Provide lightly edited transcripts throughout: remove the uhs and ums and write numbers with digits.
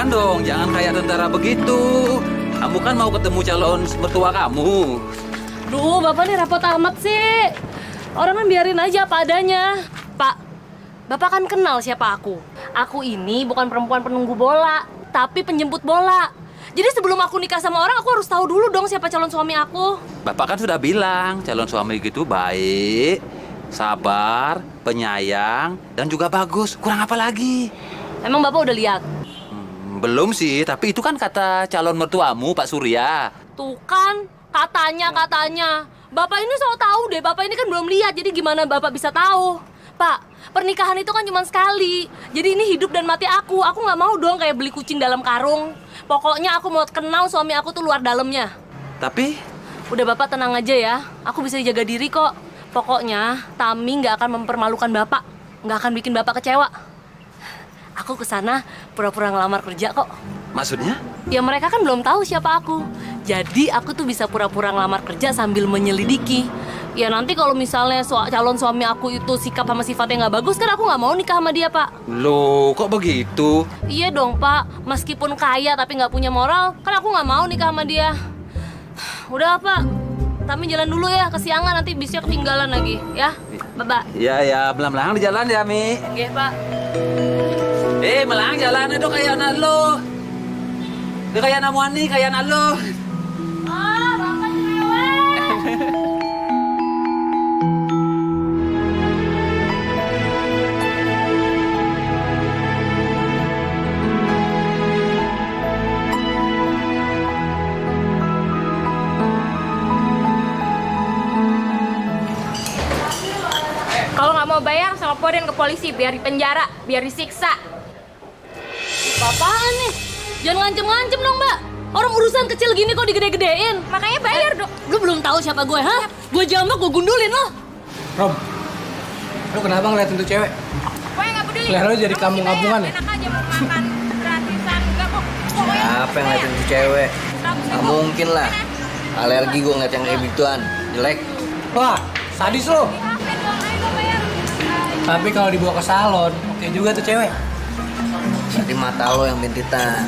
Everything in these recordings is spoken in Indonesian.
sopan dong, jangan kayak tentara begitu. Kamu kan mau ketemu calon mertua kamu. Duh, Bapak nih repot amat sih. Orang kan biarin aja apa adanya. Pak, Bapak kan kenal siapa aku. Aku ini bukan perempuan penunggu bola, tapi penjemput bola. Jadi sebelum aku nikah sama orang, aku harus tahu dulu dong siapa calon suami aku. Bapak kan sudah bilang, calon suami gitu baik, sabar, penyayang, dan juga bagus. Kurang apa lagi? Emang Bapak udah lihat? Belum sih, tapi itu kan kata calon mertuamu, Pak Surya. Tuh kan, katanya. Bapak ini so tahu deh, Bapak ini kan belum lihat, jadi gimana Bapak bisa tahu? Pak, pernikahan itu kan cuma sekali. Jadi ini hidup dan mati aku. Aku nggak mau dong kayak beli kucing dalam karung. Pokoknya aku mau kenal suami aku tuh luar dalamnya. Tapi, Udah Bapak tenang aja ya, aku bisa jaga diri kok. Pokoknya Tami nggak akan mempermalukan Bapak, nggak akan bikin Bapak kecewa. Aku kesana pura-pura ngelamar kerja kok. maksudnya? Ya mereka kan belum tahu siapa aku. Jadi aku tuh bisa pura-pura ngelamar kerja sambil menyelidiki. Ya nanti kalau misalnya calon suami aku itu sikap sama sifatnya nggak bagus, kan aku nggak mau nikah sama dia, Pak. Loh, kok begitu? Iya dong, Pak. Meskipun kaya tapi nggak punya moral, kan aku nggak mau nikah sama dia. Udah, Pak. Tami jalan dulu ya, kesiangan nanti bisnya ketinggalan lagi, ya. Bye-bye. Ya, belang-belang di jalan ya, Mi. Oke, Pak. Melang jalan itu kayak anak lo. Dia kayak anak Muani, kayak anak lo. Ah, Bapak cerewet. Kalau nggak mau bayar, laporin ke polisi biar dipenjara, biar disiksa. Apaan nih? Jangan ngancem-ngancem dong, Mbak. Orang urusan kecil gini kok digede-gedein. Makanya bayar dong. Lu belum tahu siapa gue, ha? Gue jambak, gue gundulin lo. Rom, lu kenapa ngeliatin tuh cewek? Gue nggak peduli. Kelihatan lu jadi kamu ngabungan ya? Enak aja mau makan gratisan, nggak mau. Pokoknya Apa yang ngeliatin tuh cewek? Gak mungkin lah. Alergi gue ngeliat yang kayak gituan. Jelek. Wah, sadis lu. kafe doang, ayo gue bayar. Tapi kalau dibawa ke salon, oke juga tuh cewek. Berarti mata lo yang bintitan.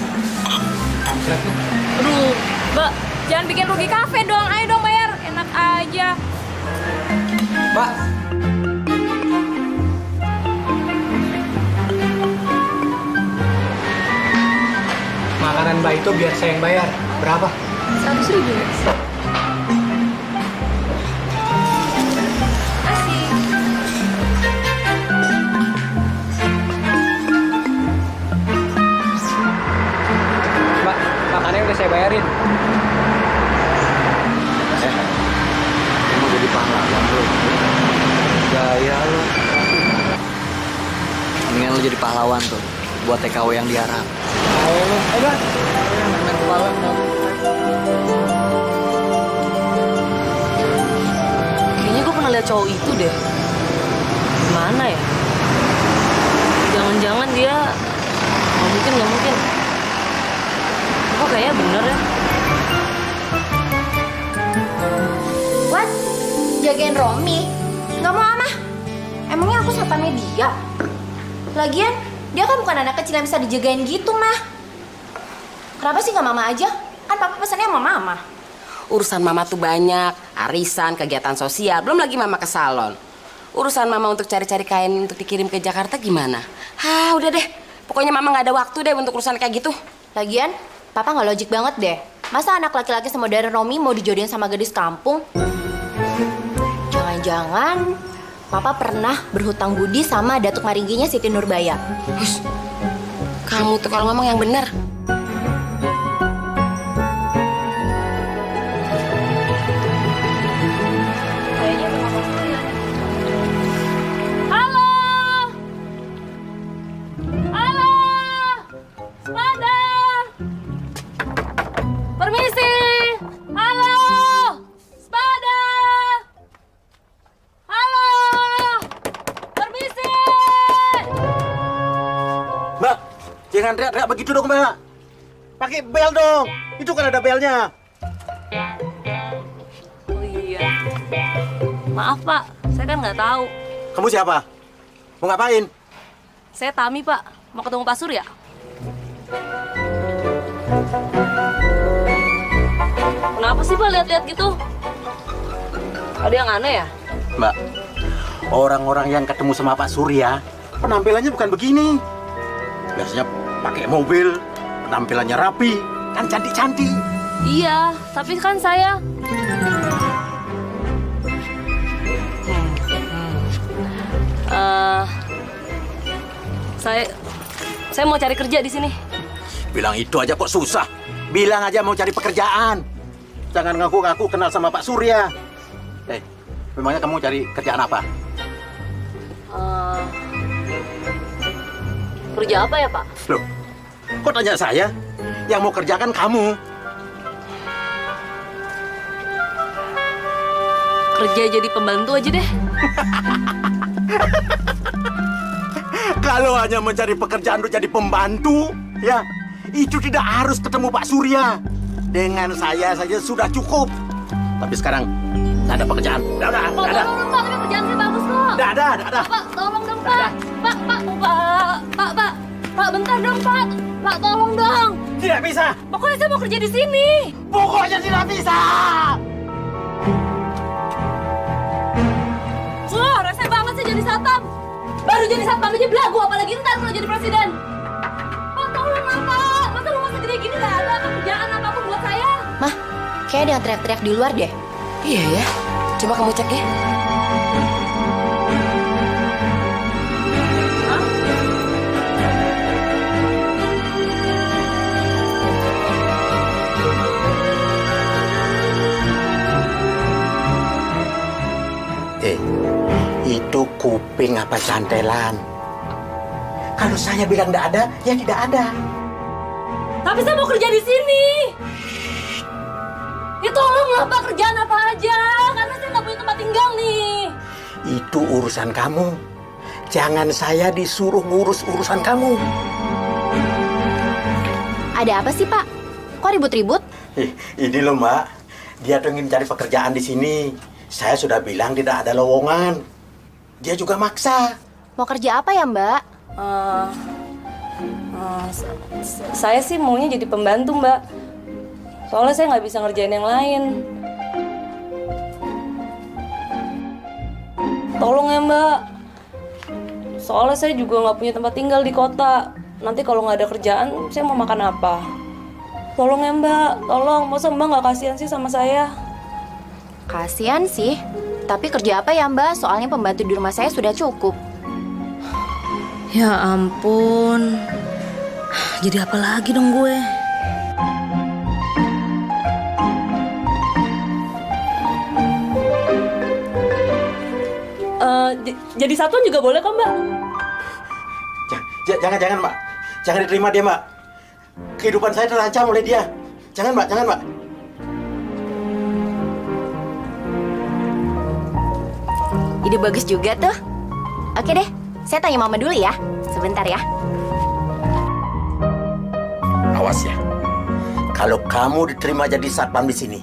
Aduh, Mbak. Jangan bikin rugi kafe dong, ayo dong bayar. Enak aja. Mbak. Makanan Mbak itu biar saya yang bayar. Berapa? 100.000. Mbak, makannya udah saya bayarin. Mau jadi pahlawan lo. Gaya lo. Mendingan lo jadi pahlawan tuh. Buat TKW yang diharap. Ayo lu. Ayo, Mbak. Main kepala. Kayaknya gue pernah lihat cowok itu deh. Mana ya? Jangan-jangan dia... Nggak mungkin. Kok kayaknya bener ya? What? Jagain Romi? Nggak mau ama? Emangnya aku satpamnya dia? Lagian, dia kan bukan anak kecil yang bisa dijagain gitu, mah. Kenapa sih nggak mama aja? Kan papa pesannya sama mama. Urusan mama tuh banyak, arisan, kegiatan sosial, belum lagi mama ke salon. Urusan mama untuk cari-cari kain untuk dikirim ke Jakarta gimana? Hah, udah deh. Pokoknya mama nggak ada waktu deh untuk urusan kayak gitu. Lagian, papa nggak logik banget deh. Masa anak laki-laki semodern Romi mau dijodohin sama gadis kampung? Jangan-jangan papa pernah berhutang budi sama Datuk Maringginya Siti Nurbaya. Hush, kamu tuh kalau ngomong yang benar. Halo! Halo! Spada! Permisi! Halo! Spada! Halo! Permisi! Mbak, jangan teriak-teriak begitu dong, Mbak. Pakai bel dong. Itu kan ada belnya. Oh iya. Maaf, Pak. Saya kan nggak tahu. Kamu siapa? Mau ngapain? Saya Tami, Pak. Mau ketemu Pak Surya. sih Pak lihat-lihat gitu? Ada yang aneh ya? Mbak, orang-orang yang ketemu sama Pak Surya, penampilannya bukan begini. Biasanya pakai mobil, penampilannya rapi, kan cantik-cantik. Iya, tapi kan saya... Saya mau cari kerja di sini. Bilang itu aja kok susah. Bilang aja mau cari pekerjaan. Jangan ngaku-ngaku kenal sama Pak Surya. Memangnya kamu cari kerjaan apa? Kerja apa ya, Pak? Loh, kok tanya saya? Yang mau kerjakan kamu. Kerja jadi pembantu aja deh. Kalau hanya mencari pekerjaan untuk jadi pembantu, ya, itu tidak harus ketemu Pak Surya. Dengan saya saja sudah cukup. Tapi sekarang, tidak ada pekerjaan. Tidak ada. Pak, tolong dong, Pak. Tapi kerjaan saya bagus kok. Tidak ada. Pak, tolong dong, Pak. Pak, bentar dong, Pak. Pak, tolong dong. Tidak bisa. Pokoknya saya mau kerja di sini. Pokoknya tidak bisa. Wah, rese banget sih jadi satpam. Baru jadi satpam aja belagu, apalagi ntar kalau jadi presiden. Pak, tolonglah, Pak. Masa rumah segede gini nggak ada kerjaan apapun buat saya? Mah, kayak ada yang teriak-teriak di luar deh. Iya ya. Coba kamu cek ya. Itu kuping apa cantelan? Kalau saya bilang tidak ada, ya tidak ada. Tapi saya mau kerja di sini. Ya tolonglah Pak, kerjaan apa aja. Karena saya nggak punya tempat tinggal nih. Itu urusan kamu. Jangan saya disuruh ngurus urusan kamu. Ada apa sih, Pak? Kok ribut-ribut? Ini loh, Mbak. Dia tuh ingin cari pekerjaan di sini. Saya sudah bilang tidak ada lowongan. Dia juga maksa. Mau kerja apa ya, Mbak? Saya sih maunya jadi pembantu, Mbak. Soalnya saya nggak bisa ngerjain yang lain. Tolong ya, Mbak. Soalnya saya juga nggak punya tempat tinggal di kota. Nanti kalau nggak ada kerjaan, saya mau makan apa? Tolong ya, Mbak. Tolong. Masa Mbak nggak kasihan sih sama saya? Kasian sih. Tapi kerja apa ya, Mbak? Soalnya pembantu di rumah saya sudah cukup. Ya ampun. Jadi apa lagi dong gue? Jadi satuan juga boleh kok, Mbak? Jangan, Mbak. Jangan diterima dia, Mbak. Kehidupan saya terancam oleh dia. Jangan, Mbak. Ide bagus juga tuh. Oke deh, saya tanya Mama dulu ya. Sebentar ya. Awas ya. Kalau kamu diterima jadi satpam di sini,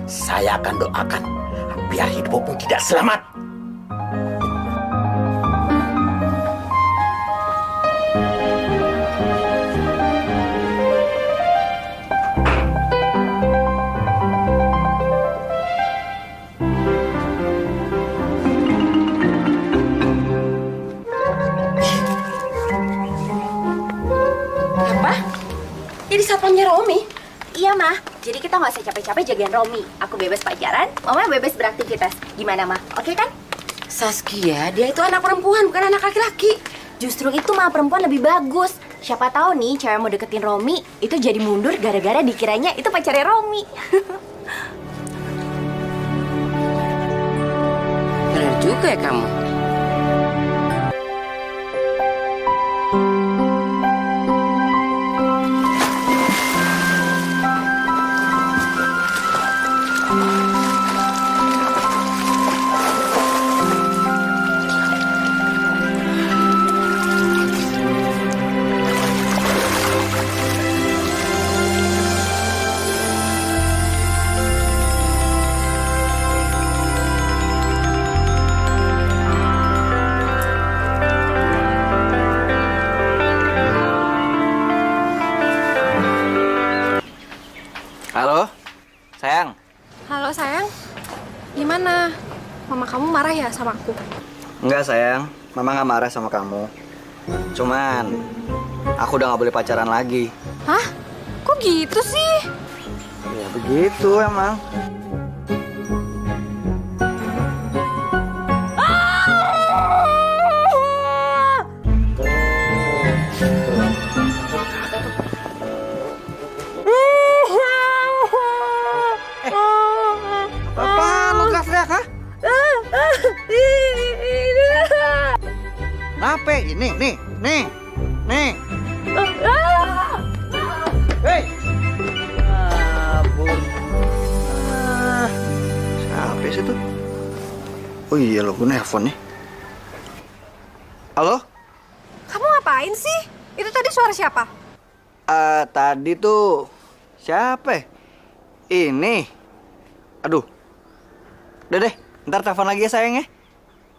saya akan doakan biar hidupmu tidak selamat. Jadi satpamnya Romi? Iya, Mah. Jadi kita nggak usah capek-capek jagain Romi. Aku bebas pacaran, Mama bebas beraktivitas. Gimana, Mah? Oke kan? Saskia, dia itu anak perempuan, bukan anak laki-laki. Justru itu mah perempuan lebih bagus. Siapa tahu nih cewek mau deketin Romi itu jadi mundur gara-gara dikiranya itu pacarnya Romi. Benar juga ya kamu. mama kamu marah ya sama aku? Enggak sayang, mama nggak marah sama kamu. Cuman aku udah nggak boleh pacaran lagi. Hah? Kok gitu sih? Ya begitu emang. Apaan lu teriak-teriak, hah? Kenapa? Nih. Hei! Ampun. Siapa sih tuh? Oh iya lo, gue nelfon nih. Halo? Kamu ngapain sih? Itu tadi suara siapa? Tadi tuh siapa? Ini. Aduh. Udah deh, ntar telepon lagi ya sayang ya.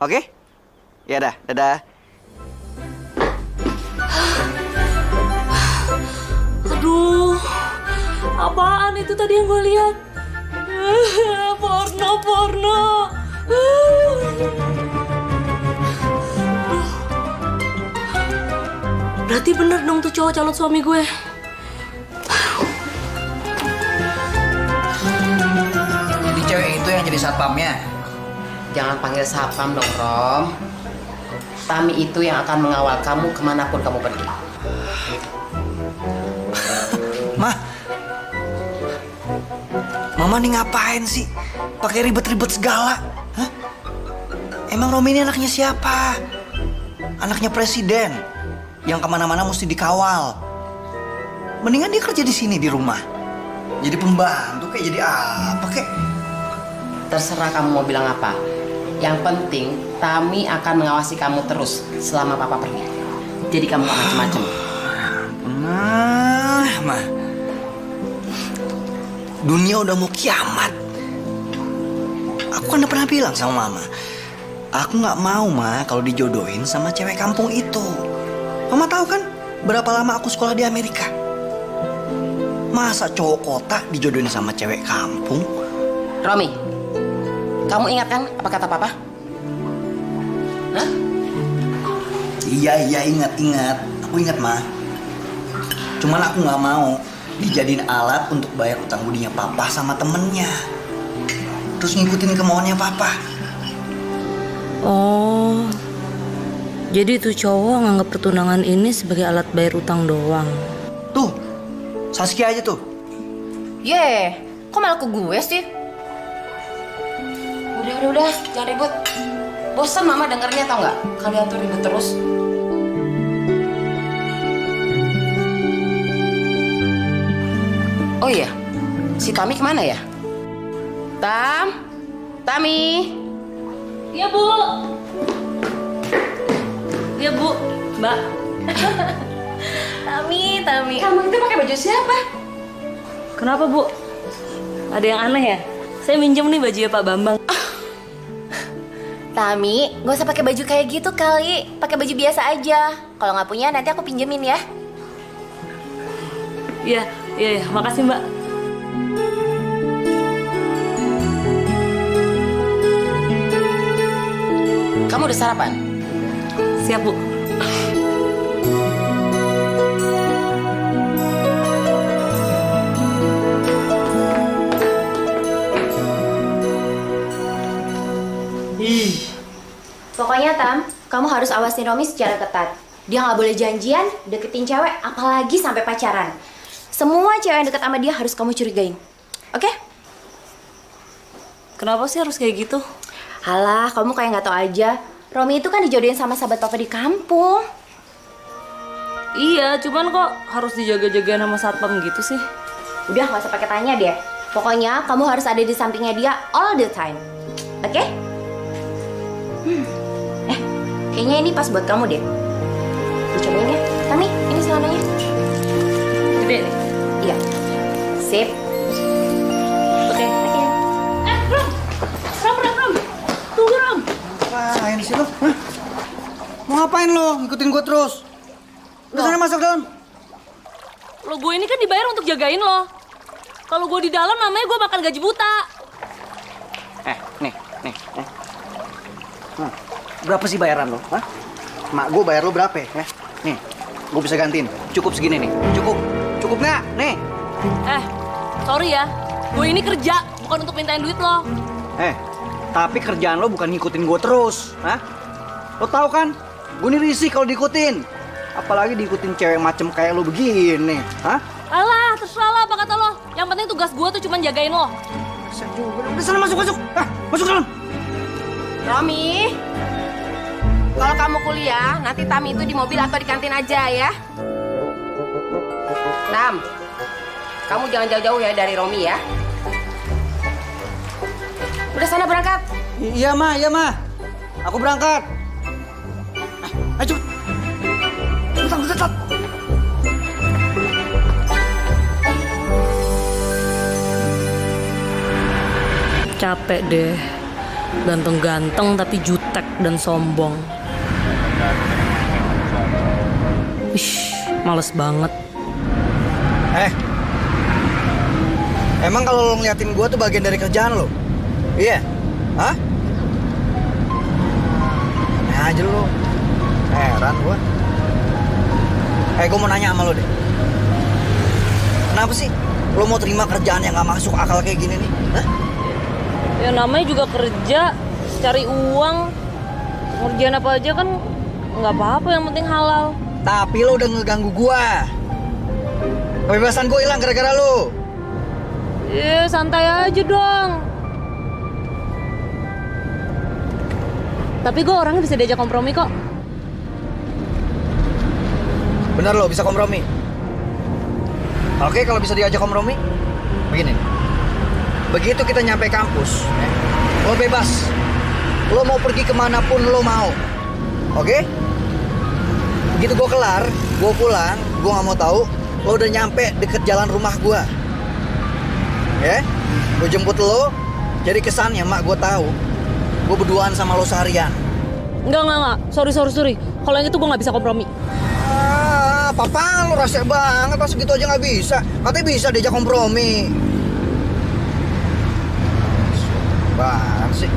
Oke? Ya dah, dadah. Aduh, apaan itu tadi yang gue lihat? Porno. Berarti bener dong tuh cowok calon suami gue. Jadi cewek itu yang jadi satpamnya. Jangan panggil satpam dong, Rom. Tami itu yang akan mengawal kamu kemanapun kamu pergi. Mah, Mama nih ngapain sih? Pakai ribet-ribet segala. Hah? Emang Romi ini anaknya siapa? Anaknya presiden yang kemana-mana mesti dikawal. Mendingan dia kerja di sini di rumah. Jadi pembantu kayak jadi apa kek? Terserah kamu mau bilang apa. Yang penting Tami akan mengawasi kamu terus selama Papa pergi. Jadi kamu gak macem-macem. Nah, Mah. Dunia udah mau kiamat. Aku kan udah pernah bilang sama Mama. Aku nggak mau, Ma, kalau dijodohin sama cewek kampung itu. Mama tahu kan berapa lama aku sekolah di Amerika? Masa cowok kota dijodohin sama cewek kampung? Romi, kamu ingat kan apa kata Papa? Hah? Iya, ingat. Aku ingat, Ma. Cuman aku nggak mau dijadiin alat untuk bayar utang budinya Papa sama temennya. Terus ngikutin kemauannya Papa. Oh, jadi tuh cowok nganggap pertunangan ini sebagai alat bayar utang doang. Tuh, Saskia aja tuh. Kok malah ke gue sih? Udah, jangan ribut. Bosan Mama dengernya tau nggak? Kalian tuh ribut terus. Oh iya, si Tami kemana ya? Tami. Iya, Bu. Iya, Bu. Mbak. Tami. Kamu itu pakai baju siapa? Kenapa, Bu? Ada yang aneh ya? Saya minjem nih bajunya Pak Bambang. Tami, gak usah pakai baju kayak gitu kali. Pakai baju biasa aja. Kalau nggak punya nanti aku pinjemin ya. Iya, makasih Mbak. Kamu udah sarapan? Siap, Bu. Pokoknya Tam, kamu harus awasin Romi secara ketat. Dia nggak boleh janjian, deketin cewek, apalagi sampai pacaran. Semua cewek yang deket sama dia harus kamu curigain. Oke? Kenapa sih harus kayak gitu? Halah, kamu kayak nggak tau aja. Romi itu kan dijodohin sama sahabat papa di kampung. Iya, cuman kok harus dijaga-jagain sama satpam gitu sih? Udah, nggak usah pakai tanya deh. Pokoknya kamu harus ada di sampingnya dia all the time. Oke? Kayaknya ini pas buat kamu deh. Dicobain ya. Tami, ini celananya. Gede nih. Iya. Sip. Oke. Rom. Tunggu, Rom. Ngapain sih lo? Hah? Mau ngapain lo? Ngikutin gue terus. Udah sana masuk dalam. Lo gue ini kan dibayar untuk jagain lo. Kalau gue di dalam namanya gue makan gaji buta. Nih. Hah? Berapa sih bayaran lo? Hah? Mak gue bayar lo berapa ya? Nih, gue bisa gantiin. Cukup segini nih. Cukup. Cukup nggak? Nih. Sorry ya. Gue ini kerja, bukan untuk mintain duit lo. Tapi kerjaan lo bukan ngikutin gue terus. Hah? Lo tahu kan? Gue nih risih kalau diikutin. Apalagi diikutin cewek macem kayak lo begini. Hah? Alah, terserah lah apa kata lo. Yang penting tugas gue tuh cuma jagain lo. Saya juga. Udah sana masuk. Masuk dalam. Romi, kalau kamu kuliah, nanti Tami itu di mobil atau di kantin aja ya. Tam, kamu jangan jauh-jauh ya dari Romi ya. Udah sana berangkat. Iya ma. Aku berangkat. Ayo cepet. Tetap. Capek deh. Ganteng-ganteng tapi jutek dan sombong. Males banget. Emang kalau lo ngeliatin gue tuh bagian dari kerjaan lo? Iya? Hah? Aneh aja lo. Heran gue. Gue mau nanya sama lo deh. Kenapa sih lo mau terima kerjaan yang gak masuk akal kayak gini nih? Hah? Ya namanya juga kerja, cari uang. Ngerjain apa aja kan nggak apa-apa, yang penting halal. Tapi lo udah ngeganggu gua. Kebebasan gua hilang gara-gara lo. Santai aja dong. Tapi gue orangnya bisa diajak kompromi kok. Bener lo, bisa kompromi. Oke, kalau bisa diajak kompromi, begini. Begitu kita nyampe kampus, lo bebas. Lo mau pergi kemanapun lo mau. Oke? Begitu gue kelar, gue pulang, gue gak mau tahu lo udah nyampe deket jalan rumah gue. Ya? Gue jemput lo, jadi kesannya mak gue tahu gue berduaan sama lo seharian. Enggak. Sorry. Kalau yang itu gue nggak bisa kompromi. Papa lo rasa banget, pas gitu aja nggak bisa. Katanya bisa diajak kompromi. Banget sih.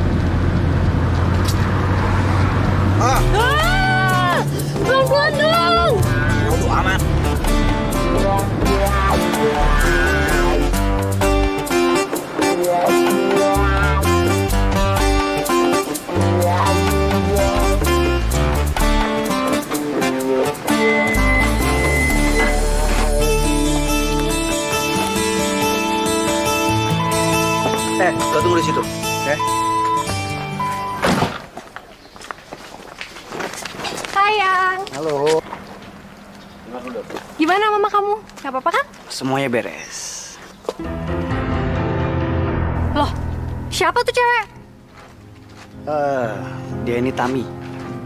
Pelan-pelan dong. Udah aman. Lo tunggu di situ, oke? Sayang. Halo. Gimana mama kamu? Gak apa-apa kan? Semuanya beres. Loh, siapa tuh cewek? Dia ini Tami.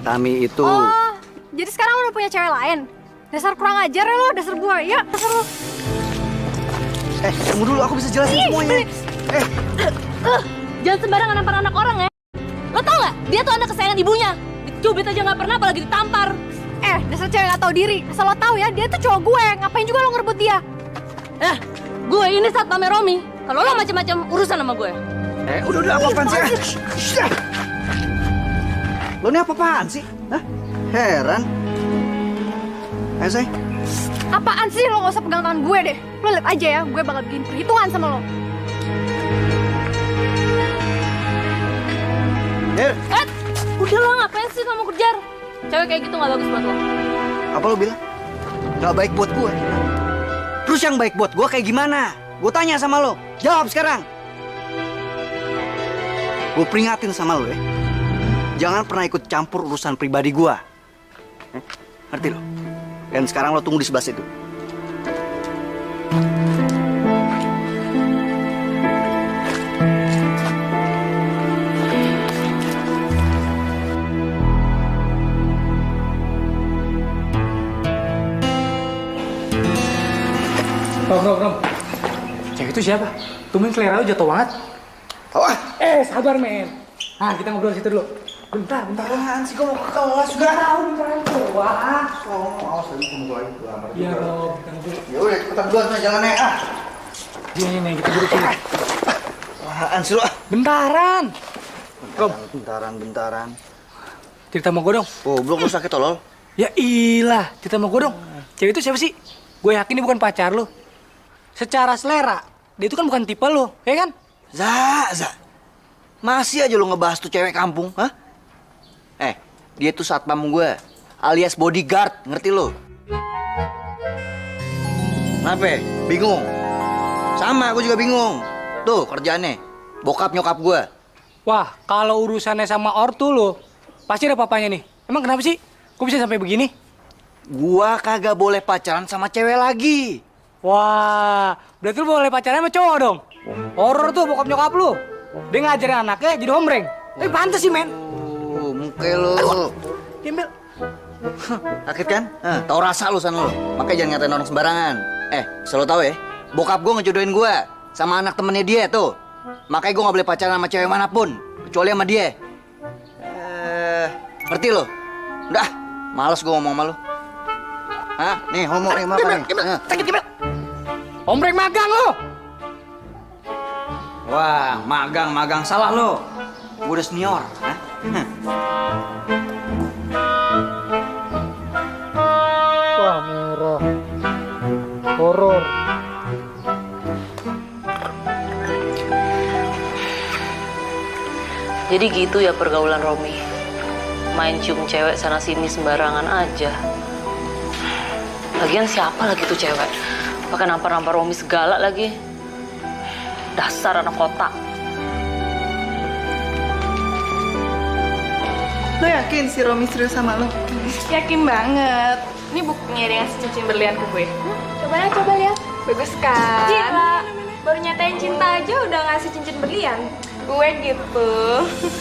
Tami itu... Oh, jadi sekarang udah punya cewek lain? Dasar kurang ajar ya lo, dasar gua. Ya, dasar lo. Tunggu dulu, aku bisa jelasin semuanya. Jangan sembarangan nampar anak orang ya. Lo tau gak? Dia tuh anak kesayangan ibunya. Dicubit aja gak pernah, apalagi ditampar. Dasar cewek gak tahu diri. Asal lo tahu ya, dia tuh cowok gue. Ngapain juga lo ngerebut dia? Gue ini satpamnya Romi. Kalau lo macam-macam urusan sama gue. Udah, apa-apaan sih? Lo ini apa-apaan sih? Hah? Heran. Say. Apaan sih lo gak usah pegang tangan gue deh. Lo liat aja ya, gue bakal bikin perhitungan sama lo. Udah lo ngapain sih kamu kejar? Cewek kayak gitu gak bagus buat lo. Apa lo bilang? Gak baik buat gue. Terus yang baik buat gue kayak gimana? Gue tanya sama lo. Jawab sekarang. Gue peringatin sama lo ya. Jangan pernah ikut campur urusan pribadi gue. Ngerti lo? Dan sekarang lo tunggu di sebelah situ. Rom. Cewek itu siapa? Tumben selera lu jatuh banget. Sabar men. Nah, kita ngobrol situ dulu. Bentar. Apaan sih, gue mau ke kelas juga. Wah, awas lagi kamu lagi. Iya, Rom. Ya udah, kita duluan sana jalannya. Ini kita duduk sini. Apaan sih lo? Bentaran. Bentaran. cerita sama gue dong. Oh, belum lu sakit tolol. Ya ilah, cerita sama gue dong. Cewek itu siapa sih? Gue yakin dia bukan pacar lo. Secara selera, dia itu kan bukan tipe lo, ya kan? Za. Masih aja lu ngebahas tuh cewek kampung, hah? Dia tuh satpam gue, alias bodyguard, ngerti lo? Kenapa? Bingung? Sama, gue juga bingung. Tuh kerjaannya, bokap nyokap gue. Wah, kalau urusannya sama ortu lo, pasti ada papanya nih. Emang kenapa sih? Kok bisa sampai begini? Gua kagak boleh pacaran sama cewek lagi. Wah, berarti lu boleh pacaran sama cowok dong? Horor tuh bokap nyokap lu. Dia ngajarin anaknya jadi hombreng. Tapi pantes sih, men. Muka lu. Gembel. Sakit kan? Tahu rasa lu san lu. Makanya jangan ngatain orang sembarangan. Selalu tahu ya, bokap gua ngejodohin gua sama anak temennya dia tuh. Makanya gua nggak boleh pacaran sama cewek manapun, kecuali sama dia. Ngerti lo? Udah, males gua ngomong sama lu. Hah? Nih, ngomong nih, makan nih. Sakit gembel. Hombreng magang lu. Wah, magang. Salah lo. Gua udah senior. Hah? Wah, merah. Horor. Jadi gitu ya pergaulan Romi. Main cium cewek sana sini sembarangan aja. Lagian siapa lagi tuh cewek? Pakai nampar-nampar Romi segala lagi. Dasar anak kota. Lo yakin si Romi serius sama lo? Yakin banget. Ini buktinya dia ngasih cincin berlian ke gue. Coba lihat. Bagus kan? Gila. Baru nyatain cinta aja udah ngasih cincin berlian. Gue gitu.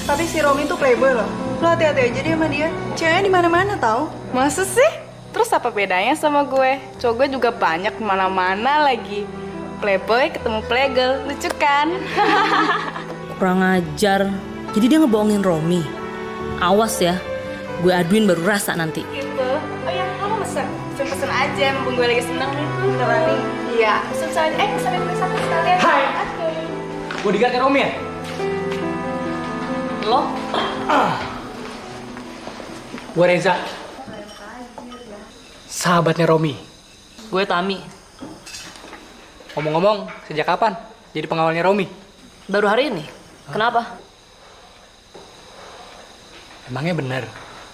Tapi si Romi tuh playboy loh. Lo hati-hati aja deh sama dia. Ceweknya di mana-mana tau. Masa sih? Terus apa bedanya sama gue? Cowok gue juga banyak kemana-mana lagi. Playboy ketemu playgirl, lucu kan? Kurang ajar. Jadi dia ngebohongin Romi. Awas ya. Gue aduin baru rasa nanti. Gitu. Oh ya, lo mau pesen? Pesen aja, mumpung gue lagi seneng nih. Beneran nih? Iya. Pesen aja. Pesenin gue satu sekalian. Hai. Oke. Bodyguardnya Romi ya? Lo? Gue Reza. Sahabatnya Romi. Gue Tami. Ngomong-ngomong, sejak kapan jadi pengawalnya Romi? Baru hari ini. Kenapa? Emangnya bener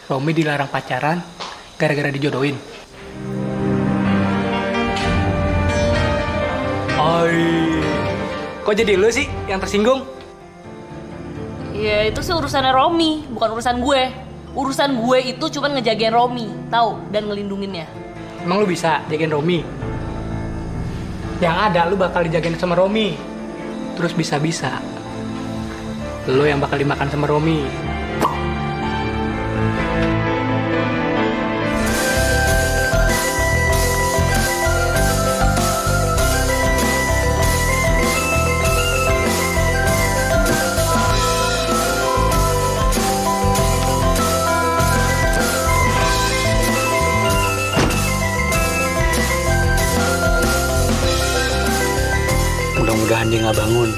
Romi dilarang pacaran gara-gara dijodohin? Kok jadi lu sih yang tersinggung? Ya itu sih urusannya Romi, bukan urusan gue. Urusan gue itu cuma ngejagain Romi, tahu, dan ngelindunginnya. Emang lu bisa jagain Romi? Yang ada lu bakal dijagain sama Romi. Terus bisa-bisa lu yang bakal dimakan sama Romi. Mudah-mudahan dia nggak bangun.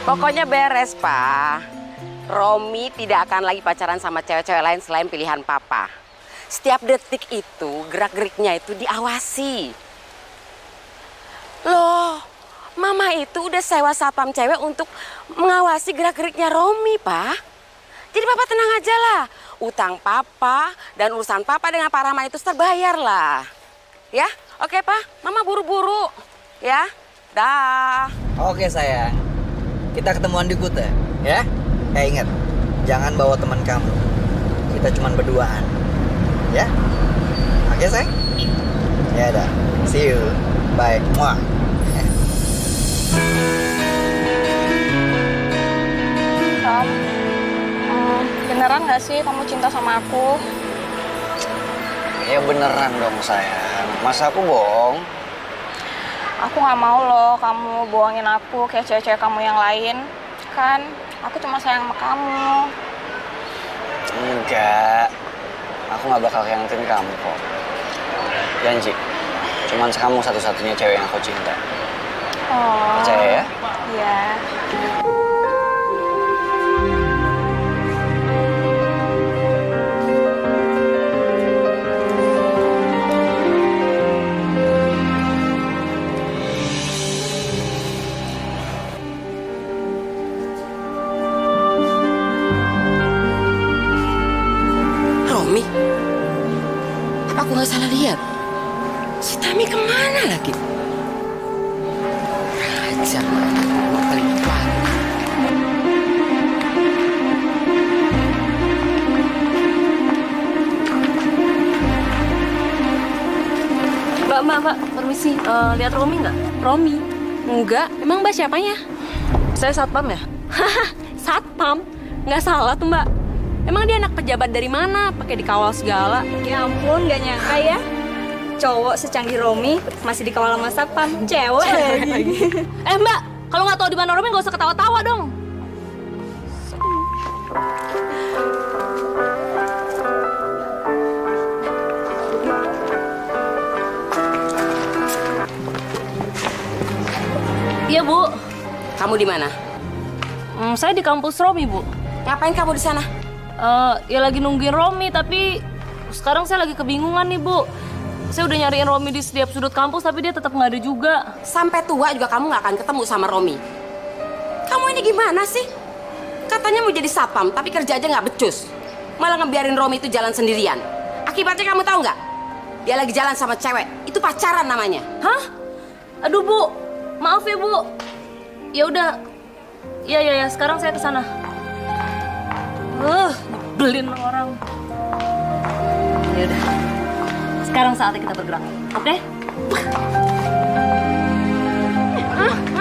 Pokoknya beres, Pak. Romi tidak akan lagi pacaran sama cewek-cewek lain selain pilihan Papa. Setiap detik itu, gerak-geriknya itu diawasi. Loh, Mama itu udah sewa satpam cewek untuk mengawasi gerak-geriknya Romi, Pak. Jadi Papa tenang aja lah. Utang Papa dan urusan Papa dengan Pak Rahman itu terbayar lah. Ya, oke Pak. Mama buru-buru. Ya, dah. Oke sayang, kita ketemuan di Kuta, ya? Ingat, jangan bawa teman kamu. Kita cuma berduaan, ya? Oke? Ya, sayang? Ya udah. See you. Bye. Muah. Tom, beneran gak sih kamu cinta sama aku? Ya beneran dong, sayang. Masa aku bohong? Aku gak mau loh kamu bohongin aku kayak cewek-cewek kamu yang lain. Kan aku cuma sayang sama kamu. Enggak. Aku gak bakal khianatin kamu kok. Janji. Cuman kamu satu-satunya cewek yang aku cinta. Oh. Percaya ya? Iya. Romi? Apa aku nggak salah lihat? Si Tami kemana lagi? Raja, mau paling kuat. Mbak, permisi. Lihat Romi nggak? Romi? Enggak. Emang Mbak siapanya? Saya satpam ya? Haha, satpam? Nggak salah tuh Mbak. Emang dia anak pejabat dari mana? Pakai dikawal segala. Ya ampun, gak nyangka ya. Cowok secanggih Romi masih dikawal sama satpam. Cewek lagi. Mbak, kalau nggak tahu di mana Romi nggak usah ketawa-tawa dong. Iya Bu. Kamu di mana? Saya di kampus Romi Bu. Ngapain kamu di sana? Ya lagi nungguin Romi, tapi sekarang saya lagi kebingungan nih Bu. Saya udah nyariin Romi di setiap sudut kampus, tapi dia tetap nggak ada juga. Sampai tua juga kamu nggak akan ketemu sama Romi. Kamu ini gimana sih? Katanya mau jadi satpam, tapi kerja aja nggak becus. Malah ngebiarin Romi itu jalan sendirian. Akibatnya kamu tahu nggak? Dia lagi jalan sama cewek. Itu pacaran namanya. Hah? Aduh Bu, maaf ya Bu. Ya udah. Ya. Sekarang saya ke sana. Nyebelin orang. Ya udah. Sekarang saatnya kita bergerak, oke?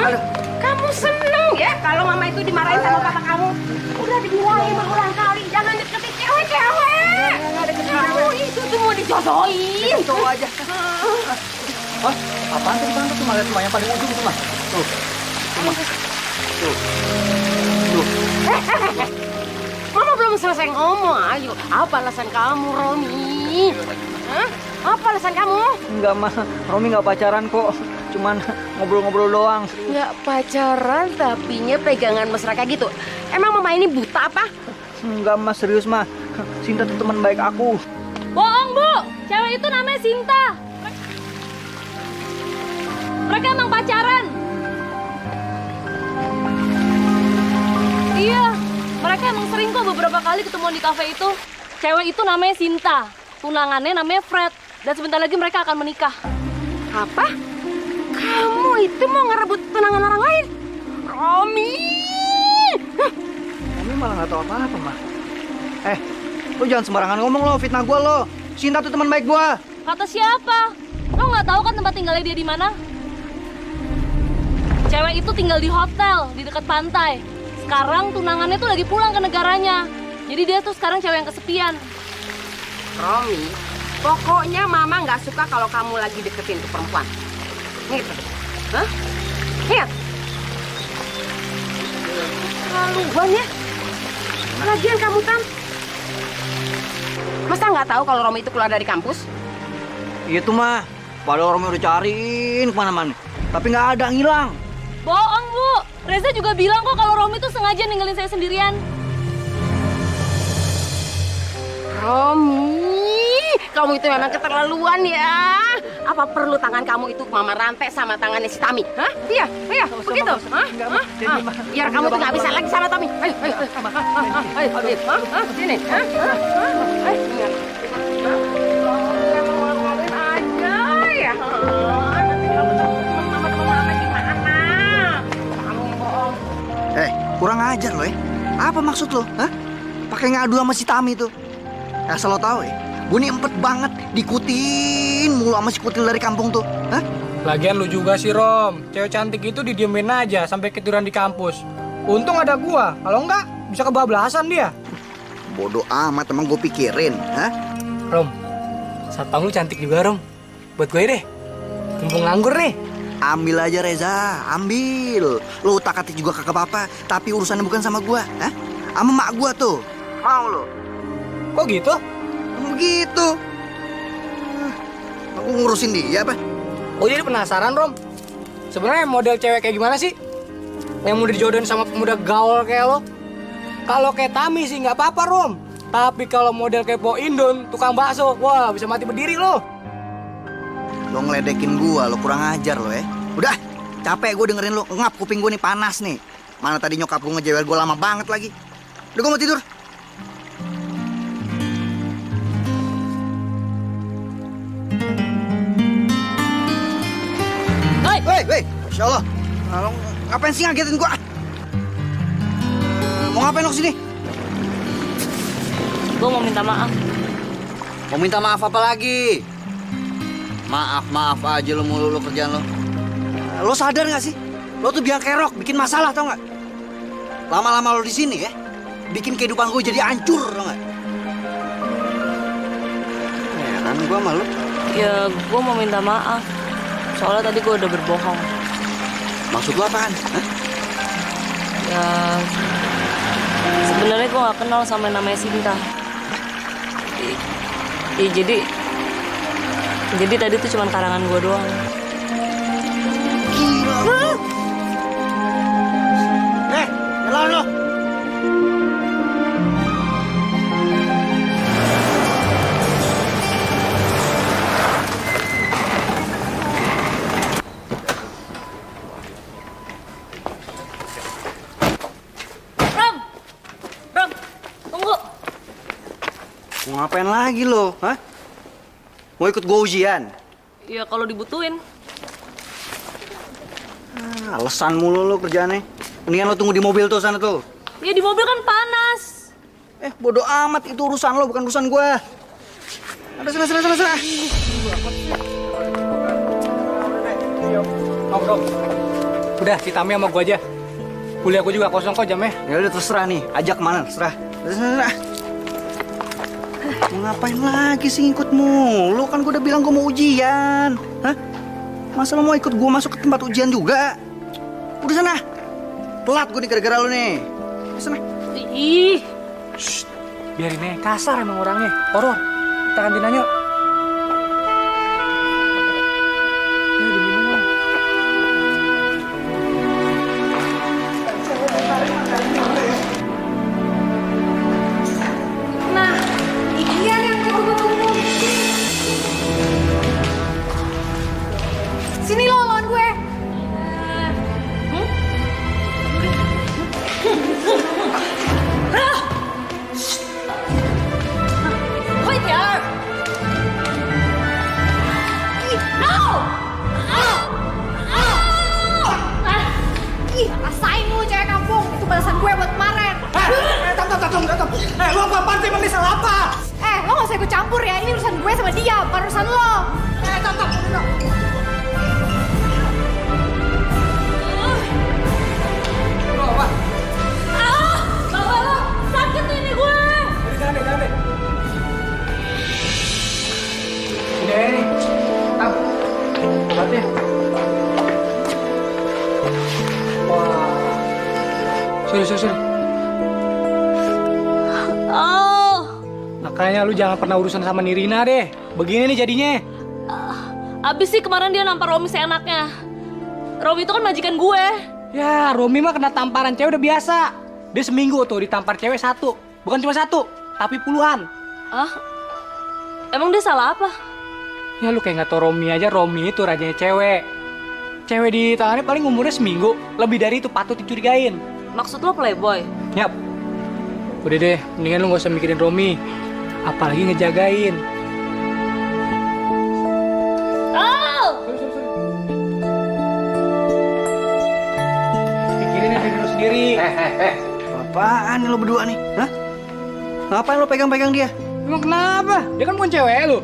Aduh, kamu seneng ya kalau mama itu dimarahin sama papa kamu? Udah dibilangin berulang kali, jangan deketin cewek-cewek. Kamu itu tuh mau dijodohin. Itu aja. Oh, apaan tuh di sana tuh? Malah yang paling ujung tuh, Mas. Tuh. Mama belum selesai ngomong. Ayo, apa alasan kamu, Romi? Hah? Apa alasan kamu? Enggak, Ma. Romi nggak pacaran kok. Cuman ngobrol-ngobrol doang. Nggak pacaran, tapinya pegangan mesra kayak gitu. Emang mama ini buta apa? Enggak, Mas. Serius, Ma. Sinta tuh teman baik aku. Bohong Bu, cewek itu namanya Sinta. Mereka emang pacaran. Iya, mereka emang sering kok beberapa kali ketemuan di kafe itu. Cewek itu namanya Sinta, tunangannya namanya Fred. Dan sebentar lagi mereka akan menikah. Apa? Kamu itu mau ngerebut tunangan orang lain? Romi! Romi malah nggak tahu apa-apa, Ma. Lo jangan sembarangan ngomong lo, fitnah gue lo. Sinta tuh teman baik gue. Kata siapa? Lo nggak tahu kan tempat tinggalnya dia di mana? Cewek itu tinggal di hotel di dekat pantai. Sekarang tunangannya tuh lagi pulang ke negaranya. Jadi dia tuh sekarang cewek yang kesepian. Romi, pokoknya mama nggak suka kalau kamu lagi deketin tuh perempuan. Gitu. Hah? Ingat? Terlaluan ya. Lagian kamu Tam. Masa nggak tahu kalau Romi itu keluar dari kampus? Itu mah. Padahal Romi udah cariin kemana-mana. Tapi nggak ada, ngilang. Bohong Bu. Reza juga bilang kok kalau Romi tuh sengaja ninggalin saya sendirian. Romi, kamu itu memang keterlaluan ya. Apa perlu tangan kamu itu mama rantai sama tangannya si Tami? Hah? Iya, begitu. Hah? Biar kamu tuh nggak bisa lagi sama Tami. Ayo. Sini. Aja ya. Kurang ajar lo ya. Apa maksud lo? Hah? Pakai ngadu sama si Tami tuh. Asal lo tahu ya, Gue nih empet banget diikutin mulu sama si kutil dari kampung tuh. Hah? Lagian lu juga sih, Rom. Cewek cantik itu didiemin aja sampai ketiduran di kampus. Untung ada gua. Kalau enggak, bisa kebablasan dia. Bodoh amat emang gue pikirin. Hah? Rom, satpam lu cantik juga, Rom. Buat gue deh. Mumpung nganggur nih. Ambil aja Reza, ambil. Lu utak-atik juga kagak apa-apa, tapi urusannya bukan sama gua, hah? Sama mak gua tuh. Mau lu? Kok gitu? Begitu. Aku ngurusin dia apa? Oh jadi penasaran, Rom. Sebenarnya model cewek kayak gimana sih? Yang mau dijodohin sama pemuda gaul kayak lo? Kalau kayak Tami sih nggak apa-apa, Rom. Tapi kalau model kayak Po Indon, tukang bakso, wah bisa mati berdiri lo. Lo ngeledekin gua, lo kurang ajar lo ya. Udah, capek gue dengerin lo. Ngap kuping gue nih panas nih. Mana tadi nyokap gue ngejewel gue lama banget lagi. Udah gue mau tidur. Hei, Masya Allah. Lo ngapain sih ngagetin gua? Mau ngapain lo kesini? Gue mau minta maaf. Mau minta maaf apa lagi? Maaf aja lo mulu lo kerjaan lo. Lo sadar nggak sih? Lo tuh biang kerok, bikin masalah tau nggak? Lama-lama lo di sini ya, bikin kehidupan gue jadi hancur tau nggak? Heran gue sama lo. Ya, gue mau minta maaf. Soalnya tadi gue udah berbohong. Maksud lo apaan? Hah? Ya, sebenarnya gue nggak kenal sama yang namanya Sinta. Jadi tadi tuh cuma karangan gue doang. Gila. Jalan lo. Rom, tunggu. Mau ngapain lagi lo? Hah? Mau ikut gue ujian? Ya kalau dibutuhin. Alasan mulu lo kerjaannya. Mendingan lo tunggu di mobil tuh sana tuh. Ya di mobil kan panas. Bodo amat, itu urusan lo bukan urusan gue. Ada sana. Rom. Udah, si Tami sama gue aja. Kuliah gue juga kosong kok jamnya. Ya udah terserah nih, ajak kemana terserah. Sana. Mau ngapain lagi sih ngikut mulu? Kan gue udah bilang gue mau ujian. Hah? Masa lo mau ikut gue masuk ke tempat ujian juga? Udah sana. Telat gue nih gara-gara lo nih. Sana. Ih. Shh, biarin aja, kasar emang orangnya. Horor. Kita kantin aja. Nah, ini dia yang gue tunggu. Sini lo lawan gue. Wait here. Ow! Ih, rasain lu cewek kampung. Itu balasan gue buat kemarin. Tunggu. Lo apa sih, emang salah apa? Lo gak usah ikut campur ya. Ini urusan gue sama dia, bukan urusan lo. Lo apa? Bapak lo sakit nih ini gue. Jangan deh. Ini aja nih. Tang. Obatnya. Wah. Sorry. Oh. Makanya lu jangan pernah urusan sama Nirina deh. Begini nih jadinya. Abis sih kemarin dia nampar Romi seenaknya. Romi itu kan majikan gue. Ya, Romi mah kena tamparan cewek udah biasa. Dia seminggu tuh ditampar cewek satu. Bukan cuma satu, tapi puluhan. Ah? Emang dia salah apa? Ya lu kayak nggak tau Romi aja. Romi itu rajanya cewek. Cewek di tangannya paling umurnya seminggu. Lebih dari itu patut dicurigain. Maksud lo playboy? Yap. Udah deh, mendingan lu gak usah mikirin Romi. Apalagi ngejagain. Oh! Pikirin aja diri lu sendiri. Apaan nih lo berdua nih? Hah? Ngapain lo pegang-pegang dia? Emang kenapa? Dia kan bukan cewek lu.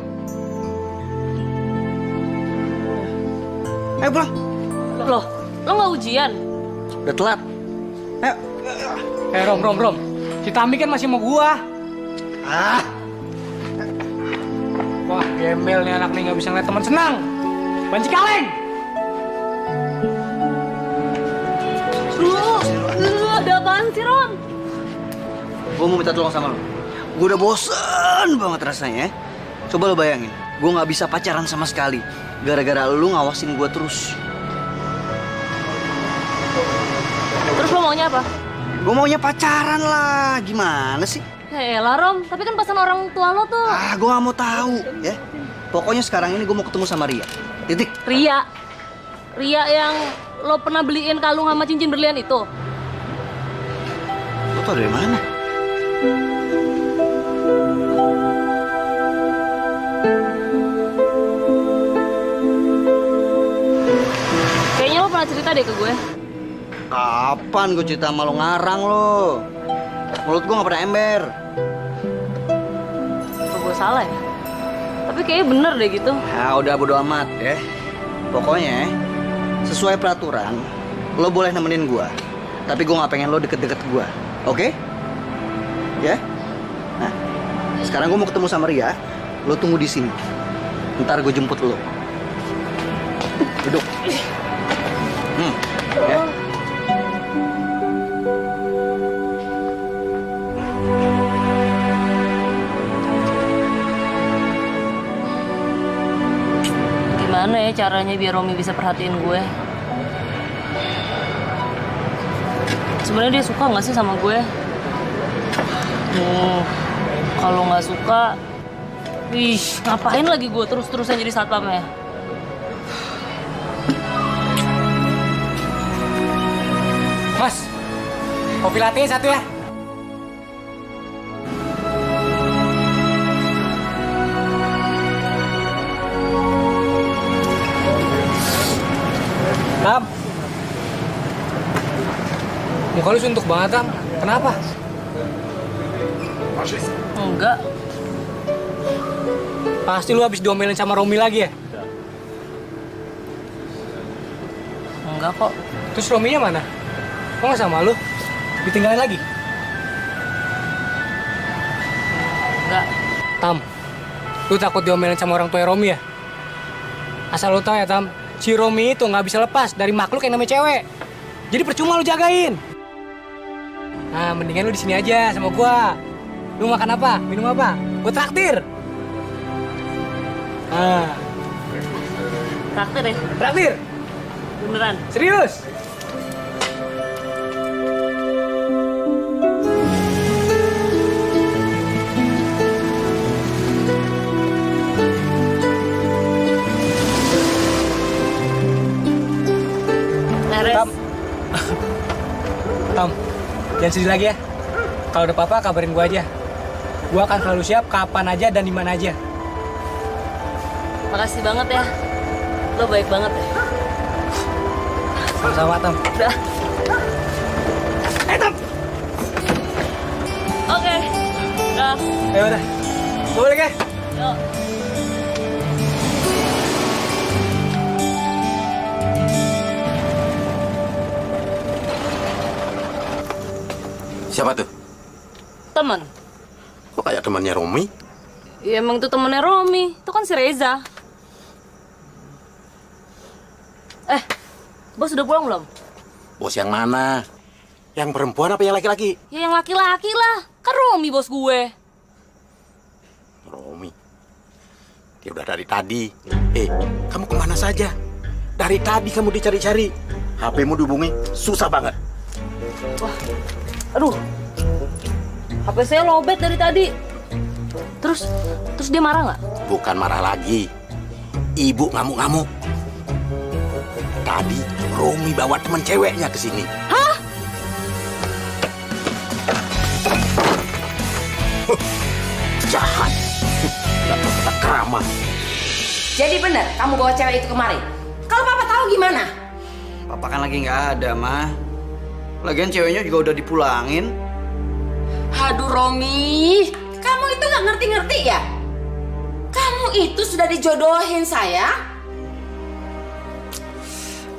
Ayo pulang. Loh, lo nggak ujian? Udah telat. Ayo. Rom. Si Tami kan masih mau gua. Ah. Wah, gembel nih anak nih nggak bisa ngeliat teman senang. Banci kaleng. Ada apaan sih, Rom? Gue mau minta tolong sama lo. Gue udah bosen banget rasanya ya. Coba lo bayangin, gue nggak bisa pacaran sama sekali. Gara-gara lo ngawasin gue terus. Terus lo maunya apa? Gue maunya pacaran lah. Gimana sih? Lah Rom, tapi kan pesan orang tua lo tuh. Gue nggak mau tahu ya. Pokoknya sekarang ini gue mau ketemu sama Ria. Titik. Ria yang lo pernah beliin kalung sama cincin berlian itu. Lo tau dari mana? Kayaknya lo pernah cerita deh ke gue. Kapan gue cerita sama lo ngarang lo? Mulut gue gak pernah ember. Apa gue salah ya? Tapi kayaknya bener deh gitu. Nah udah bodo amat ya. Pokoknya sesuai peraturan lo boleh nemenin gue. Tapi gue gak pengen lo deket-deket gue. Oke? Ya? Nah sekarang gue mau ketemu sama Ria. Lo tunggu di sini. Ntar gue jemput lo. Duduk. Ya. Gimana ya caranya biar Romi bisa perhatiin gue? Sebenarnya dia suka nggak sih sama gue? Kalau nggak suka, ngapain lagi gue terus-terusan jadi satpamnya? Mas, kopi latte satu ya. Tam, muka lu suntuk banget, Tam. Kenapa? Enggak. Pasti lu habis diomelin sama Romi lagi ya? Enggak kok. Terus Rominya mana? Kok nggak sama lu? Ditinggalin lagi? Enggak. Tam, lu takut diomelin sama orang tua Romi ya? Asal lu tau ya, Tam, si Romi itu nggak bisa lepas dari makhluk yang namanya cewek. Jadi percuma lu jagain. Nah, mendingan lu di sini aja sama gua. Lu makan apa? Minum apa? Gua traktir. Nah, Traktir ya? traktir. Beneran? Serius? Tam, Tam, jangan sedih lagi ya. Kalau ada apa-apa kabarin gua aja. Gua akan selalu siap kapan aja dan di mana aja. Makasih banget ya. Lo baik banget ya. Sama-sama, Tam. Udah. Tam! Oke. Udah. Ya udah. Boleh ya? Yuk. Siapa tuh? Temen. Kok kayak temannya Romi? Ya emang itu temennya Romi. Itu kan si Reza. Bos udah pulang belum? Bos yang mana? Yang perempuan apa yang laki-laki? Ya yang laki-laki lah. Kan Romi bos gue. Romi. Dia udah dari tadi. Kamu kemana saja? Dari tadi kamu dicari-cari. HP-mu dihubungi susah banget. Wah, aduh. HP saya lobet dari tadi. Terus dia marah nggak? Bukan marah lagi. Ibu ngamuk-ngamuk. Tadi Romi bawa teman ceweknya ke sini. Hah? Jahat. Gak berkata kerama. Jadi bener kamu bawa cewek itu kemari? Kalau papa tahu gimana? Papa kan lagi nggak ada, Ma. Lagian ceweknya juga udah dipulangin. Aduh Romi, Kamu itu nggak ngerti-ngerti ya? Kamu itu sudah dijodohin, sayang.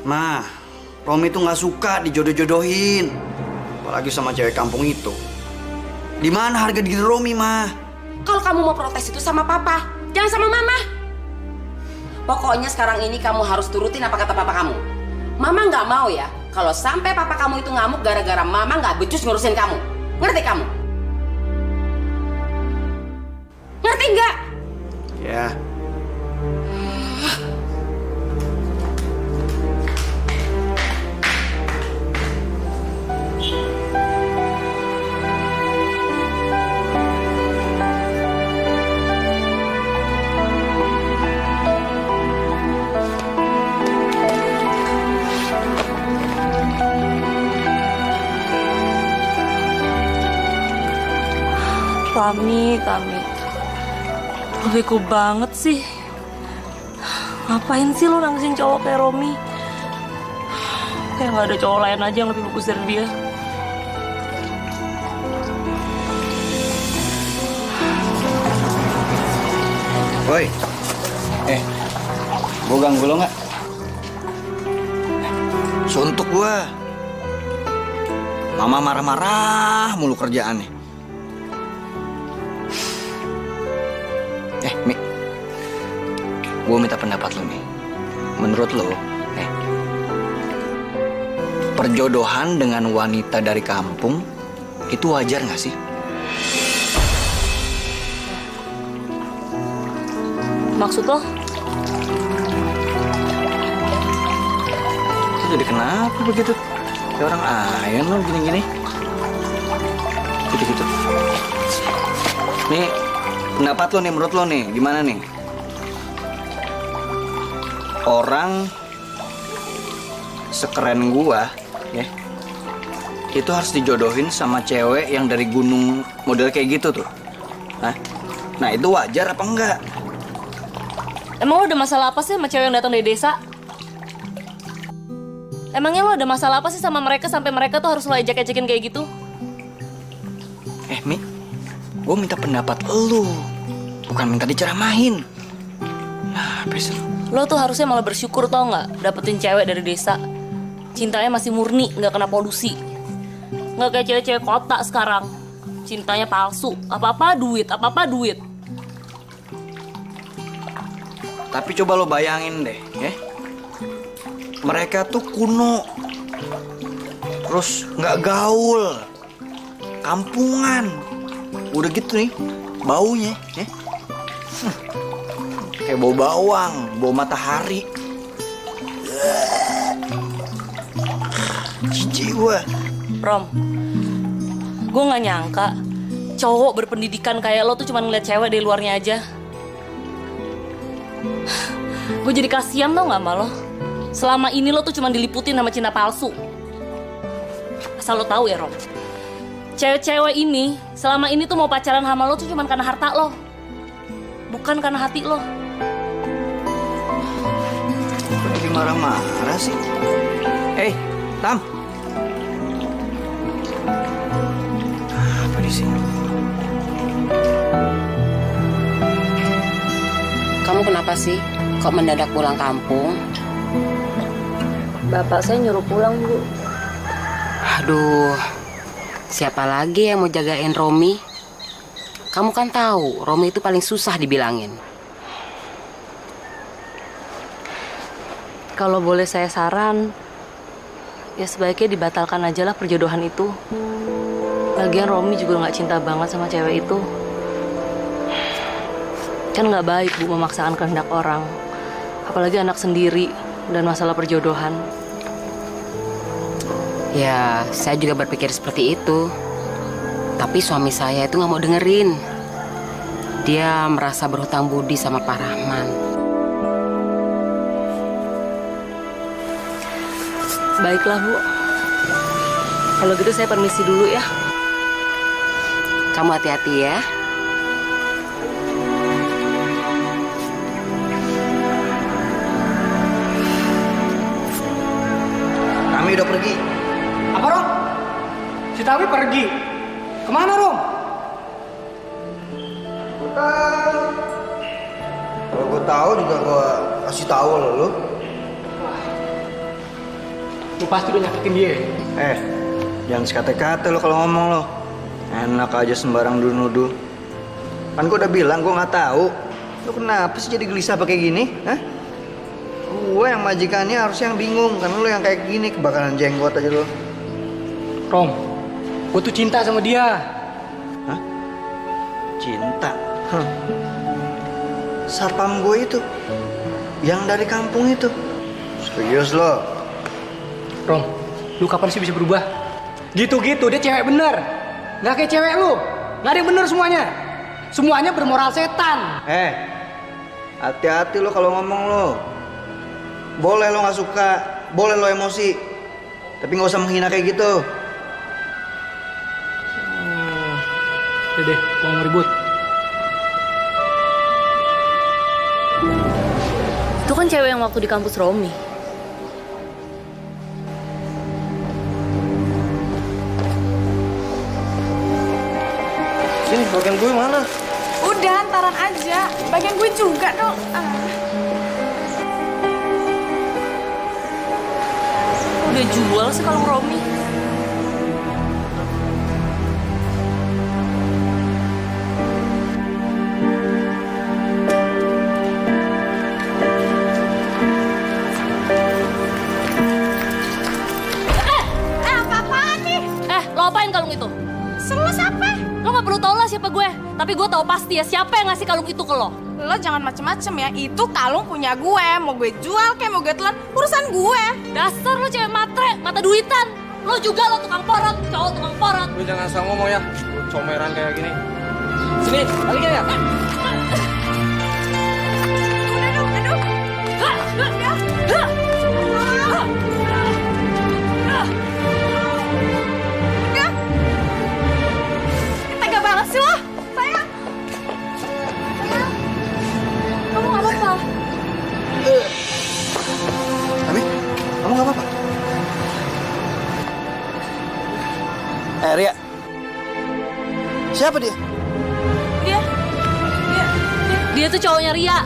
Ma, Romi tuh nggak suka dijodoh-jodohin. Apalagi sama cewek kampung itu. Di mana harga diri Romi, Ma? Kalau kamu mau protes itu sama papa, jangan sama mama. Pokoknya sekarang ini kamu harus turutin apa kata papa kamu. Mama nggak mau ya, kalau sampai papa kamu itu ngamuk gara-gara mama nggak becus ngurusin kamu. Ngerti kamu? Ngerti nggak? Ya. Kami. Lo bego banget sih. Ngapain sih lo nangisin cowok kayak Romi? Kayak gak ada cowok lain aja yang lebih bagus dari dia. Woi. Gua ganggu lo nggak? Suntuk gua. Mama marah-marah mulu kerjaannya. Mi, gue minta pendapat lo nih. Menurut lo, perjodohan dengan wanita dari kampung itu wajar nggak sih? Maksud lo? Itu jadi kenapa begitu? Kayak orang ayan lo gini-gini. Gitu-gitu. Nih, pendapat lo nih, menurut lo nih, gimana nih? Orang sekeren gua, ya, itu harus dijodohin sama cewek yang dari gunung model kayak gitu tuh. Nah, itu wajar apa enggak? Emang lo ada masalah apa sih sama cewek yang datang dari desa? Emangnya lo ada masalah apa sih sama mereka sampai mereka tuh harus lo ejek-ejekin kayak gitu? Mi, gue minta pendapat lu, bukan minta diceramahin. Nah, bisa. Lo tuh harusnya malah bersyukur tau nggak dapetin cewek dari desa. Cintanya masih murni, nggak kena polusi. Nggak kayak cewek-cewek kota sekarang. Cintanya palsu, apa-apa duit. Tapi coba lo bayangin deh, ya. Mereka tuh kuno, terus nggak gaul, kampungan. Udah gitu nih, baunya, ya. Kayak bau bawang, bau matahari. Jijik gue. Rom, gue nggak nyangka cowok berpendidikan kayak lo tuh cuma ngeliat cewek dari luarnya aja. Gue jadi kasihan tau nggak sama lo. Selama ini lo tuh cuma diliputin sama cinta palsu. Asal lo tahu ya Rom, cewek-cewek ini selama ini tuh mau pacaran sama lo tuh cuma karena harta lo, bukan karena hati lo. Kok jadi marah-marah sih? Tam. Apa di sini? Kamu kenapa sih? Kok mendadak pulang kampung? Bapak saya nyuruh pulang, Bu. Aduh, siapa lagi yang mau jagain Romi? Kamu kan tahu, Romi itu paling susah dibilangin. Kalau boleh saya saran, ya sebaiknya dibatalkan aja lah perjodohan itu. Lagian Romi juga nggak cinta banget sama cewek itu. Kan nggak baik Bu memaksakan kehendak orang. Apalagi anak sendiri dan masalah perjodohan. Ya, saya juga berpikir seperti itu. Tapi suami saya itu nggak mau dengerin. Dia merasa berhutang budi sama Pak Rahman. Baiklah Bu. Kalau gitu saya permisi dulu ya. Kamu hati-hati ya. Kami udah pergi. Apa, Rom? Si Tawi pergi. Kemana, Rom? tahu juga gue kasih tahu lo. Lu pasti udah nyakitin dia. Jangan sekate-kate lo kalau ngomong lo. Enak aja sembarang nuduh-nuduh. Kan gue udah bilang gue nggak tahu. Lo kenapa sih jadi gelisah pakai gini? Hah? Gue yang majikannya harusnya yang bingung. Karena lo yang kayak gini kebakaran jenggot aja lo. Rom, gue tuh cinta sama dia. Hah? Cinta? Satpam gue itu, yang dari kampung itu. Serius lo? Rom, lu kapan sih bisa berubah? Gitu-gitu, dia cewek bener. Nggak kayak cewek lu. Nggak ada yang bener semuanya. Semuanya bermoral setan. Hati-hati lo kalau ngomong lo. Boleh lo nggak suka, boleh lo emosi, tapi nggak usah menghina kayak gitu. Udah deh, mau ribut. Itu kan cewek yang waktu di kampus Romi. Sini, bagian gue mana? Udah, antaran aja. Bagian gue juga dong. Udah jual sih kalung Romi. Apa-apaan nih? Lo apain kalung itu? Semua siapa? Lo gak perlu tau lah siapa gue. Tapi gue tahu pasti ya siapa yang ngasih kalung itu ke lo. Lo jangan macem-macem ya. Itu kalung punya gue. Mau gue jual kayak mau gue telan, urusan gue. Dasar lo cewek matre, mata duitan. Lo juga lo tukang porot, cowok tukang porot. Lu jangan asal ngomong ya. Lu comeran kayak gini. Sini, balikin ya. Tega banget sih lo. Sayang. Kamu gak apa-apa? Tapi, kamu nggak apa-apa? Ria, siapa dia? Dia tuh cowoknya Ria.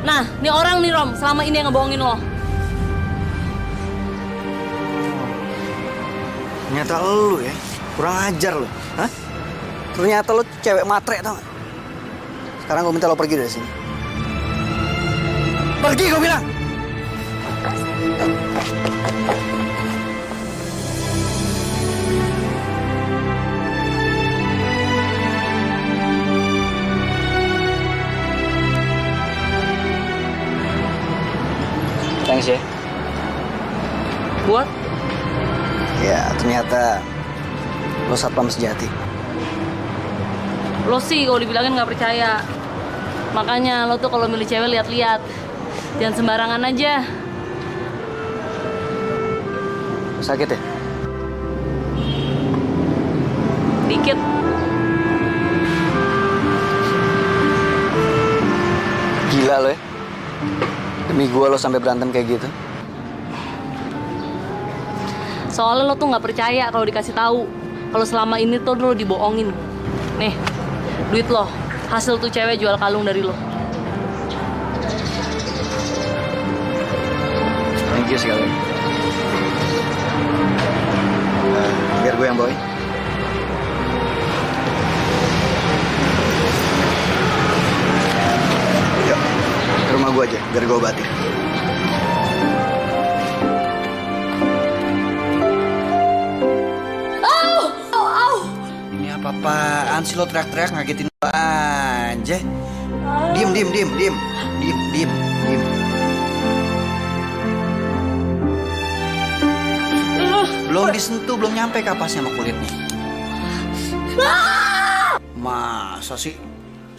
Nah, nih orang nih Rom, selama ini yang ngebohongin lo. Ternyata lu ya, kurang ajar lu. Hah? Ternyata lu cewek matre tau gak? Sekarang gue minta lo pergi dari sini. Pergi gue bilang! Thanks ya. Buat? Ya, ternyata lo satpam sejati. Lo sih kalau dibilangin nggak percaya. Makanya lo tuh kalau milih cewek lihat-lihat. Jangan sembarangan aja. Sakit ya? Dikit. Gila lo ya. Demi gue lo sampai berantem kayak gitu. Soalnya lo tuh nggak percaya kalau dikasih tahu. Kalau selama ini tuh lo dibohongin. Nih, duit lo. Hasil tuh cewek jual kalung dari lo. Thank you sekali lagi. Biar gue yang bawain. Yuk, ke rumah gue aja, biar gue obatin. Ini apa-apaan sih lo teriak-teriak ngagetin gue aja. Diem. Belum disentuh, belum nyampe kapasnya sama kulitnya. Masa sih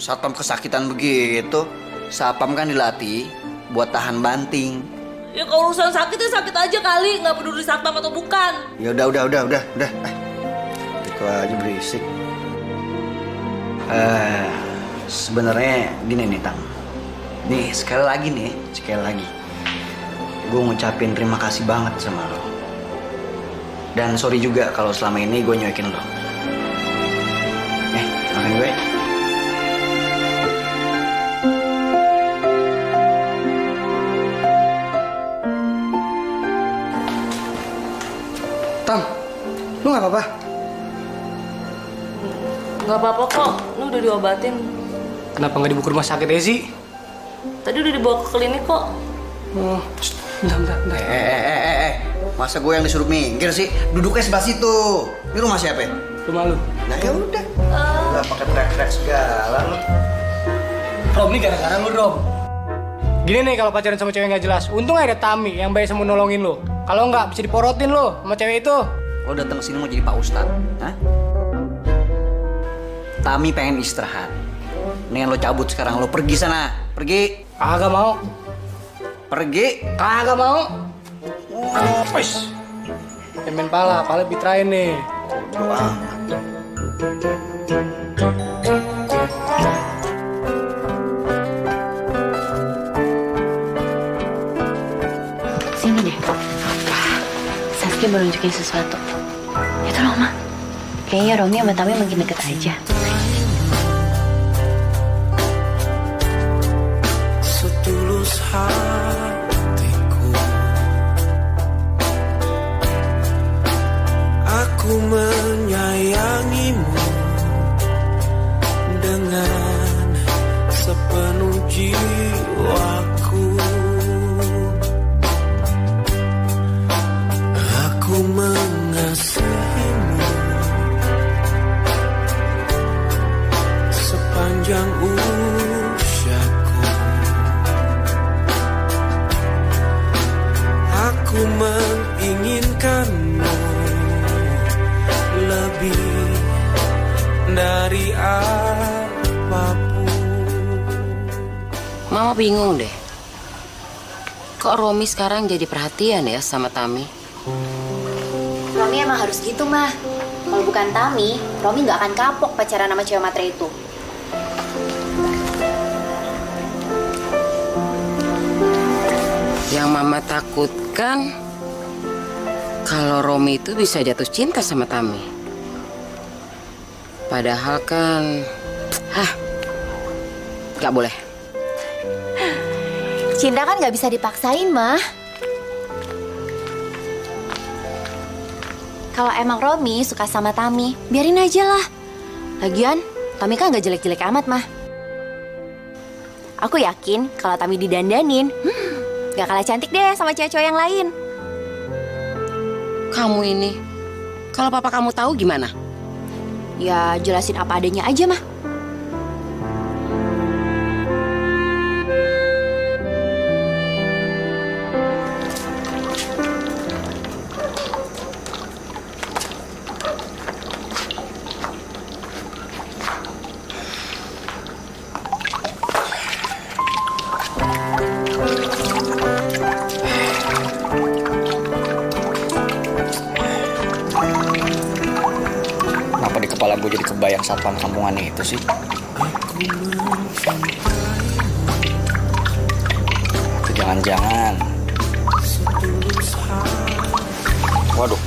satpam kesakitan begitu? Satpam kan dilatih buat tahan banting. Ya kalau urusan sakit ya sakit aja kali, nggak peduli satpam atau bukan. Ya udah. Itu aja berisik. Sebenarnya gini nih Tang. Nih sekali lagi. Gue ngucapin terima kasih banget sama lo. Dan sorry juga kalau selama ini gue nyuekin lo. Makan gue. Lu nggak apa-apa? Nggak apa-apa kok, lu udah diobatin. Kenapa nggak dibawa ke rumah sakit ya sih? Tadi udah dibawa ke klinik kok. Oh, bentar. Masa gue yang disuruh minggir sih? Duduknya sebelah situ. Ini rumah siapa ya? Rumah lu. Nah ya udah. Gak pakai teriak-teriak segala lu. Rom, ini gara-gara lu, Rom. Gini nih kalau pacaran sama cewek nggak jelas. Untung ada Tami yang baik sama nolongin lo. Kalau nggak bisa diporotin lo sama cewek itu. Lo datang sini mau jadi Pak Ustadz, hah? Tami pengen istirahat. Mendingan lo cabut sekarang, lo pergi sana. Pergi. Kagak mau. Pergi. Kagak mau. Wes. Temen pala bitrain nih. Doa. Sini deh. Saskia mau nunjukin sesuatu. Itu loh, Ma. Kayaknya Romi sama Tami makin deket aja. Setulus hatiku, aku menyayangimu dengan sepenuh jiwaku. Aku mengasihimu sepanjang usiaku. Aku menginginkanmu lebih dari apapun. Mama bingung deh. Kok Romi sekarang jadi perhatian ya sama Tami? Romi emang harus gitu, Mah. Kalau bukan Tami, Romi nggak akan kapok pacaran sama cewek matre itu. Yang Mama takutkan kalau Romi itu bisa jatuh cinta sama Tami. Padahal kan, nggak boleh. Cinta kan nggak bisa dipaksain, Mah. Kalau emang Romi suka sama Tami, biarin aja lah. Lagian, Tami kan nggak jelek-jelek amat, Mah. Aku yakin kalau Tami didandanin, nggak kalah cantik deh sama cewek-cewek yang lain. Kamu ini, kalau papa kamu tahu gimana? Ya, jelasin apa adanya aja, Mah. Kepala gue jadi kebayang satpam kampungan itu sih. Jangan-jangan. Waduh.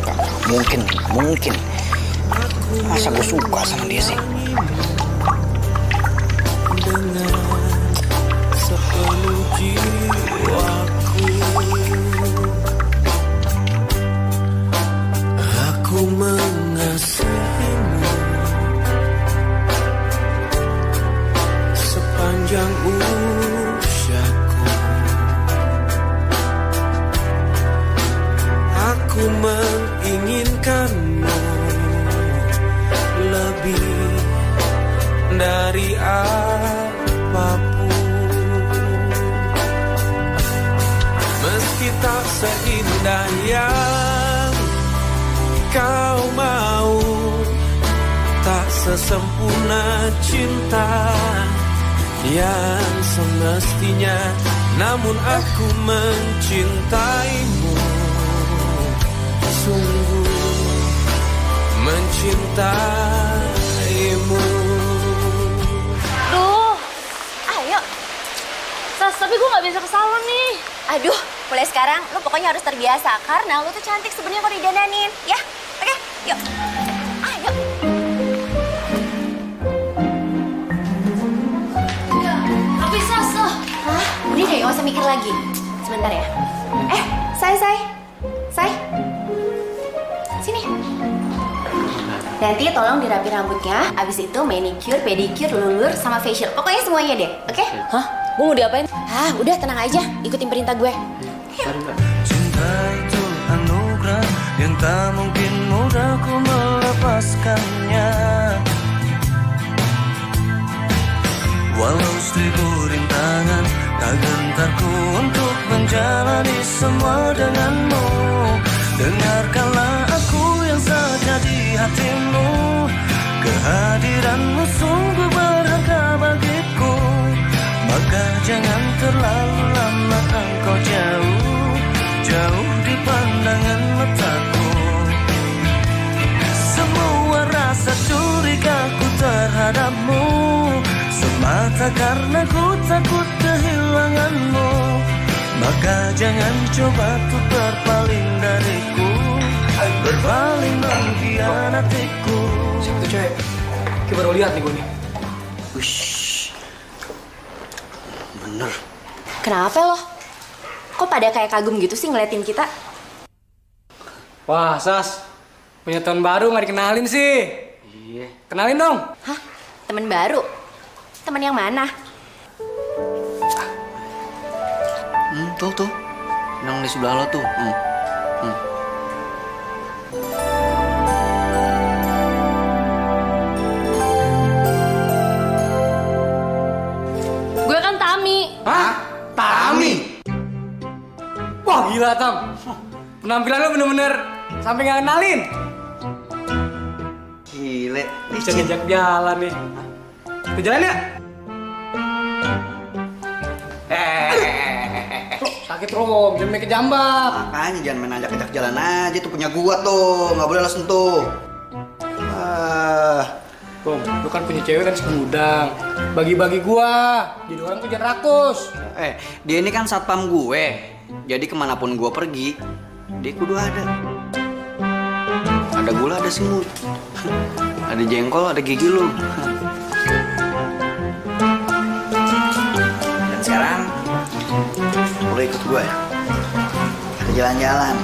Gak mungkin. Masa gue suka sama dia sih? Dengan sepenuh jiwaku, aku mengasihimu sepanjang usiaku. Aku menginginkanmu lebih dari apapun. Meski tak seindah yang kau mau, tak sesempurna cinta yang semestinya, namun aku mencintaimu, sungguh mencintaimu. Duh, ayo. Sas, tapi gue nggak bisa ke salon nih. Aduh, mulai sekarang lu pokoknya harus terbiasa karena lu tuh cantik sebenarnya kalau didandanin, ya. Oke, yuk. Ayo. Tapi Sas, Hah? Udah deh, gak usah mikir lagi. Sebentar ya. Say. Nanti tolong dirapi rambutnya, abis itu manicure, pedicure, lulur, sama facial. Pokoknya semuanya deh, oke? Hah? Gue mau diapain? Udah tenang aja, ikutin perintah gue. Cinta itu anugerah yang tak mungkin mudah ku melepaskannya. Walau seribu rintangan, tak gentar ku untuk menjalani semua denganmu. Dengarkanlah aku yang saja di hatimu. Kehadiranmu sungguh berharga bagiku. Maka jangan terlalu lama engkau jauh, jauh di pandangan mataku. Semua rasa curigaku terhadapmu semata karena ku takut kehilanganmu. Maka jangan coba untuk berpaling dariku, berpaling mengkhianatiku. Siapa tuh cewek? Kita baru lihat nih gue nih. Wish. Bener. Kenapa lo? Kok pada kayak kagum gitu sih ngeliatin kita? Wah, Sas. Punya teman baru nggak dikenalin sih. Iya. Kenalin dong. Hah? Temen baru? Temen yang mana? Tuh. Yang di sebelah lo tuh. Gue kan Tami. Hah? Tami? Wah, gila, Tam. Penampilan lo bener-bener sampai nggak kenalin. Gile. Bisa ngajak jalan nih. Kita jalan ya? Sakit Rom, jangan main kejambak. Makanya jangan main ajak-ajak jalan aja, tuh punya gua tuh, nggak boleh lo sentuh. Rom, lu kan punya cewek kan segudang. Bagi-bagi gua, jadi orang tuh jangan rakus. Dia ini kan satpam gue, jadi kemanapun gua pergi, dia kudu ada. Ada gula, ada semut, ada jengkol, ada gigi lu. Dan sekarang lo ikut gue, kita jalan-jalan,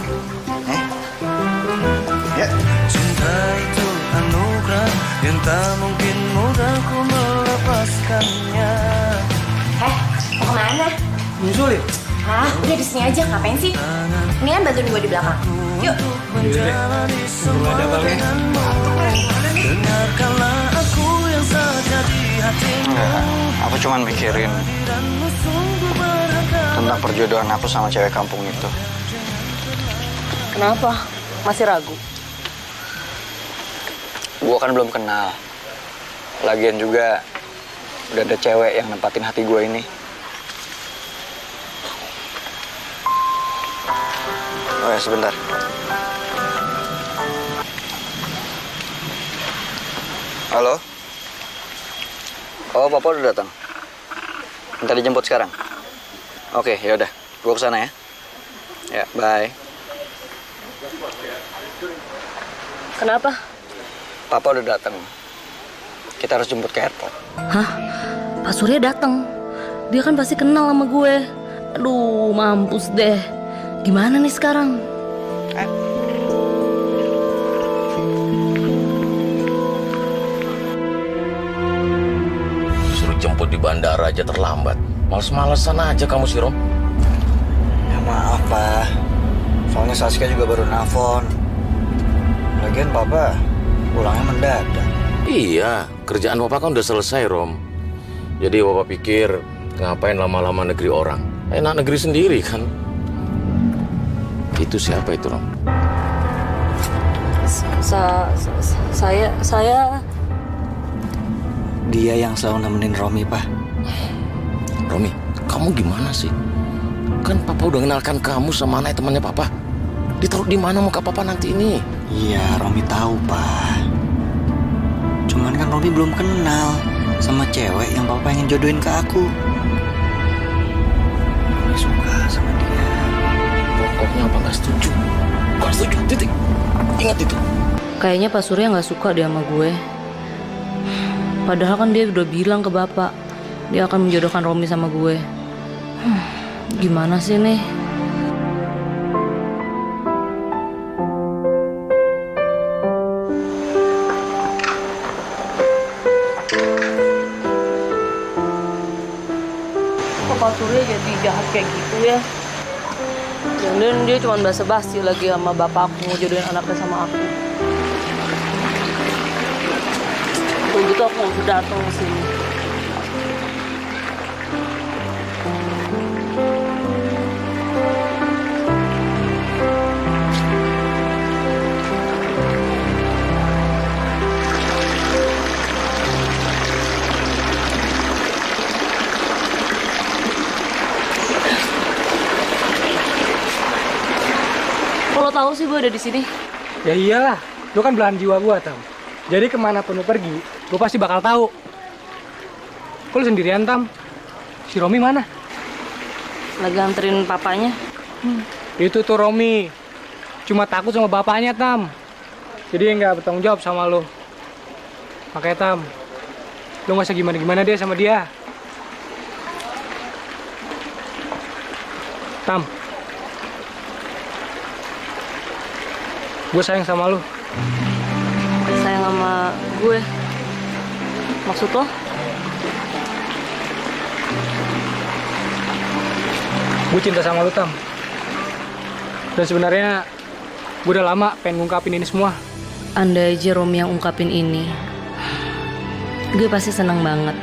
ya. Cinta itu anugerah yang tak mungkin mudah ku melepaskannya. Mau kemana? Nyusulin? Udah di sini aja, ngapain sih? Ini kan bantuin gue di belakang. Yuk. Menjalani semua denganmu. Dengarkanlah aku yang saja di hatimu. Enggak, aku cuman mikirin tentang perjodohan aku sama cewek kampung itu. Kenapa? Masih ragu? Gue kan belum kenal. Lagian juga udah ada cewek yang nempatin hati gue ini. Oh ya, sebentar. Halo? Oh, Papa udah datang. Minta dijemput sekarang. Oke, yaudah. Gue kesana ya. Ya, bye. Kenapa? Papa udah datang. Kita harus jemput ke airport. Hah? Pak Surya datang. Dia kan pasti kenal sama gue. Aduh, mampus deh. Gimana nih sekarang? Suruh jemput di bandara aja terlambat. Males-malesan aja kamu sih, Rom. Ya maaf, Pak. Soalnya Saskia juga baru nelfon. Lagian Papa pulangnya mendadak. Iya, kerjaan Papa kan udah selesai, Rom. Jadi Papa pikir ngapain lama-lama negeri orang? Enak negeri sendiri kan? Itu siapa itu, Rom? Saya... Dia yang selalu nemenin Romi, Pak. Romi, kamu gimana sih? Kan Papa udah kenalkan kamu sama anak temannya Papa. Ditaruh di mana muka Papa nanti ini? Iya, Romi tahu, Pak. Cuman kan Romi belum kenal sama cewek yang Papa pengen jodohin ke aku. Romi suka sama dia. Pokoknya Papa nggak setuju. Nggak setuju, titik. Ingat itu. Kayaknya Pak Surya nggak suka dia sama gue. Padahal kan dia udah bilang ke Bapak, dia akan menjodohkan Romi sama gue. Gimana sih nih? Pak Surya jadi jahat kayak gitu ya? Dan dia cuma basa-basi lagi sama bapakku mau jodohin anaknya sama aku. Kalau gitu aku nggak usah datang ke sini. Kalau tahu sih gue ada di sini. Ya iyalah, lu kan belahan jiwa gua, Tam. Jadi kemanapun lu pergi, gua pasti bakal tahu. Kok lu sendirian, Tam? Si Romi mana? Lagi anterin papanya. Itu tuh Romi. Cuma takut sama bapaknya, Tam. Jadi nggak bertanggung jawab sama lu. Makanya, Tam, lu nggak usah gimana-gimana deh sama dia. Tam, gue sayang sama lu. Sayang sama gue. Maksud lo? Gue cinta sama lu, Tam. Dan sebenarnya gue udah lama pengen ngungkapin ini semua. Andai aja Romi yang ungkapin ini, gue pasti seneng banget.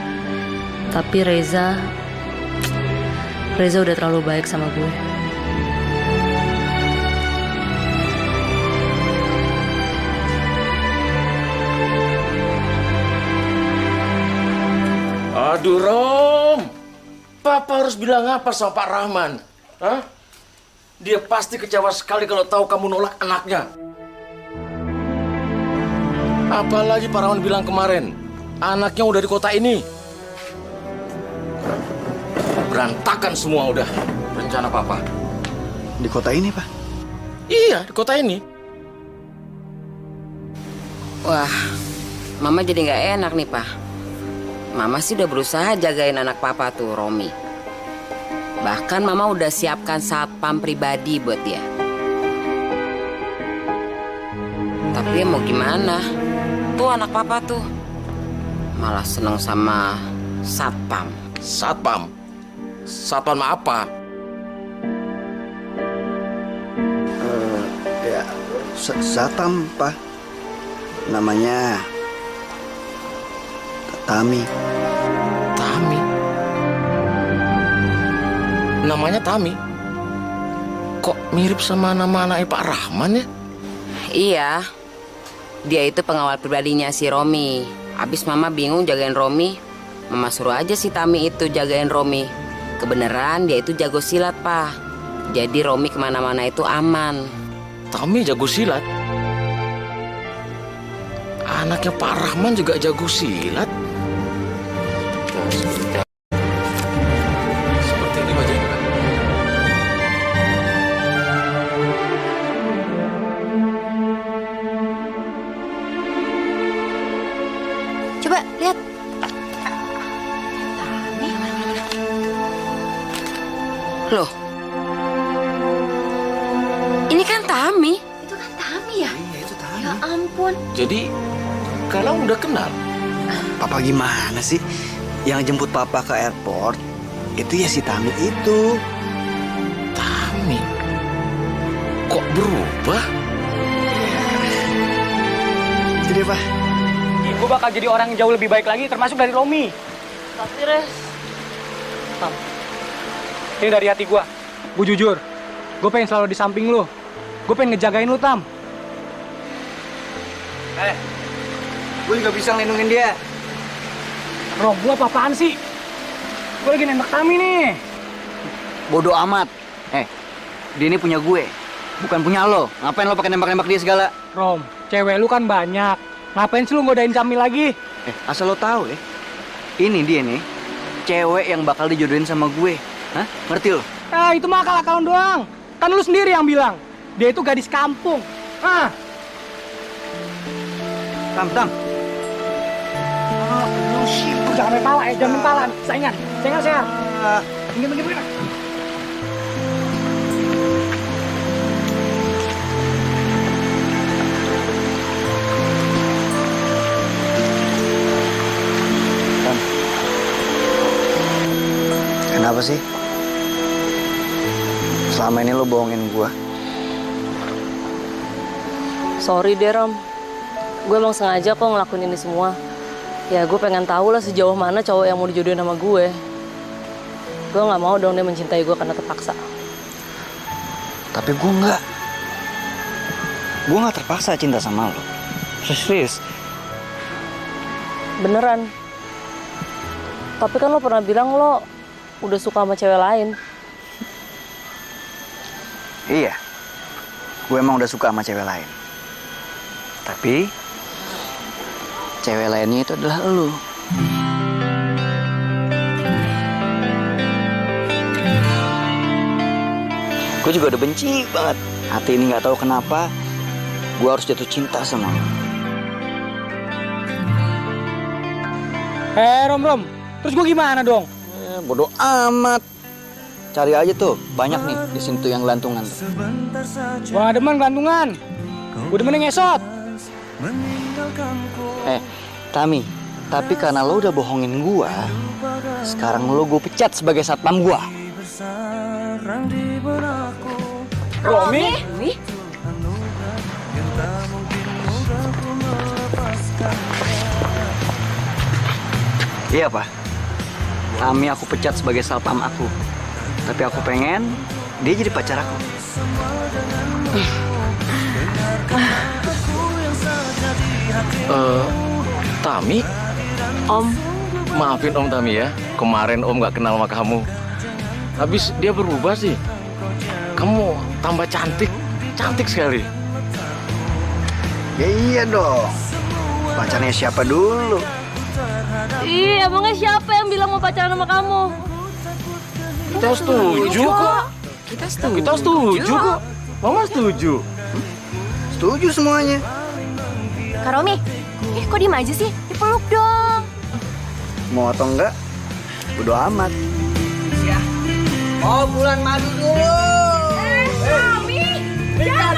Tapi Reza udah terlalu baik sama gue. Aduh, Rom. Papa harus bilang apa sama Pak Rahman? Hah? Dia pasti kecewa sekali kalau tahu kamu nolak anaknya. Apalagi Pak Rahman bilang kemarin, anaknya udah di kota ini. Berantakan semua udah rencana Papa. Di kota ini, Pak? Iya, di kota ini. Wah, Mama jadi nggak enak nih, Pak. Mama sih udah berusaha jagain anak Papa tuh, Romi. Bahkan Mama udah siapkan satpam pribadi buat dia. Tapi ya mau gimana? Tuh anak Papa tuh malah seneng sama satpam. Satpam? Satpam apa? Ya, Satpam, Pak. Namanya Tami. Tami? Namanya Tami? Kok mirip sama nama anak Pak Rahman ya? Iya, dia itu pengawal pribadinya si Romi. Abis Mama bingung jagain Romi, Mama suruh aja si Tami itu jagain Romi. Kebeneran dia itu jago silat, Pak. Jadi Romi kemana-mana itu aman. Tami jago silat? Anaknya Pak Rahman juga jago silat? Seperti ini wajahnya, Pak. Coba lihat. Loh, ini kan Tami. Itu kan Tami ya? Iya, itu Tami. Ya ampun. Jadi, kalian udah kenal? Papa gimana sih? Yang jemput Papa ke airport, itu ya si Tami itu. Tami? Kok berubah? Itu dia, Pak. Gue bakal jadi orang yang jauh lebih baik lagi, termasuk dari Romi. Tapi Res, Tam, ini dari hati gue. Gue jujur, gue pengen selalu di samping lu. Gue pengen ngejagain lu, Tam. Gue juga bisa ngelindungin dia. Rom, gue apa-apaan sih? Gue lagi nembak Tami nih. Bodoh amat. Dia ini punya gue, bukan punya lo. Ngapain lo pakai nembak-nembak dia segala? Rom, cewek lu kan banyak. Ngapain sih lu ngodain Tami lagi? Asal lo tahu ya, ini dia nih, cewek yang bakal dijodohin sama gue. Hah? Ngerti lo? Itu mah akal-akalan doang. Kan lu sendiri yang bilang, dia itu gadis kampung. Tam. Lu sibuk, jangan main pala, jangan main pala. Saingan. Begini. Kenapa sih? Selama ini lo bohongin gue. Sorry deh Rom, gue emang sengaja kok ngelakuin ini semua. Ya gue pengen tahu lah sejauh mana cowok yang mau dijodohin sama gue. Gue nggak mau dong dia mencintai gue karena terpaksa. Tapi gue nggak. Gue nggak terpaksa cinta sama lo. Serius. Beneran. Tapi kan lo pernah bilang lo udah suka sama cewek lain. Iya. Gue emang udah suka sama cewek lain. Tapi cewek lainnya itu adalah lo. Gue juga udah benci banget. Hati ini nggak tahu kenapa gue harus jatuh cinta sama lo. Rom, terus gue gimana dong? Bodoh amat. Cari aja tuh, banyak nih di sini tuh yang gelantungan. Gue gak demen gelantungan. Gue demen ngesot. Tami, tapi karena lo udah bohongin gue, sekarang lo gue pecat sebagai satpam gue. Romi? Iya, Pak. Tami aku pecat sebagai satpam aku. Tapi aku pengen dia jadi pacar aku. Tami? Om. Maafin Om Tami ya. Kemarin Om gak kenal sama kamu. Habis dia berubah sih. Kamu tambah cantik. Cantik sekali. Ya iya dong. Pacarnya siapa dulu? Ih, emangnya siapa yang bilang mau pacaran sama kamu? Kita setuju kok. Kita setuju kok. Mama setuju. Setuju semuanya. Kak Romi, kok diem aja sih? Dipeluk dong. Mau atau enggak? Bodo amat. Oh, bulan madu dulu. Romi, jangan.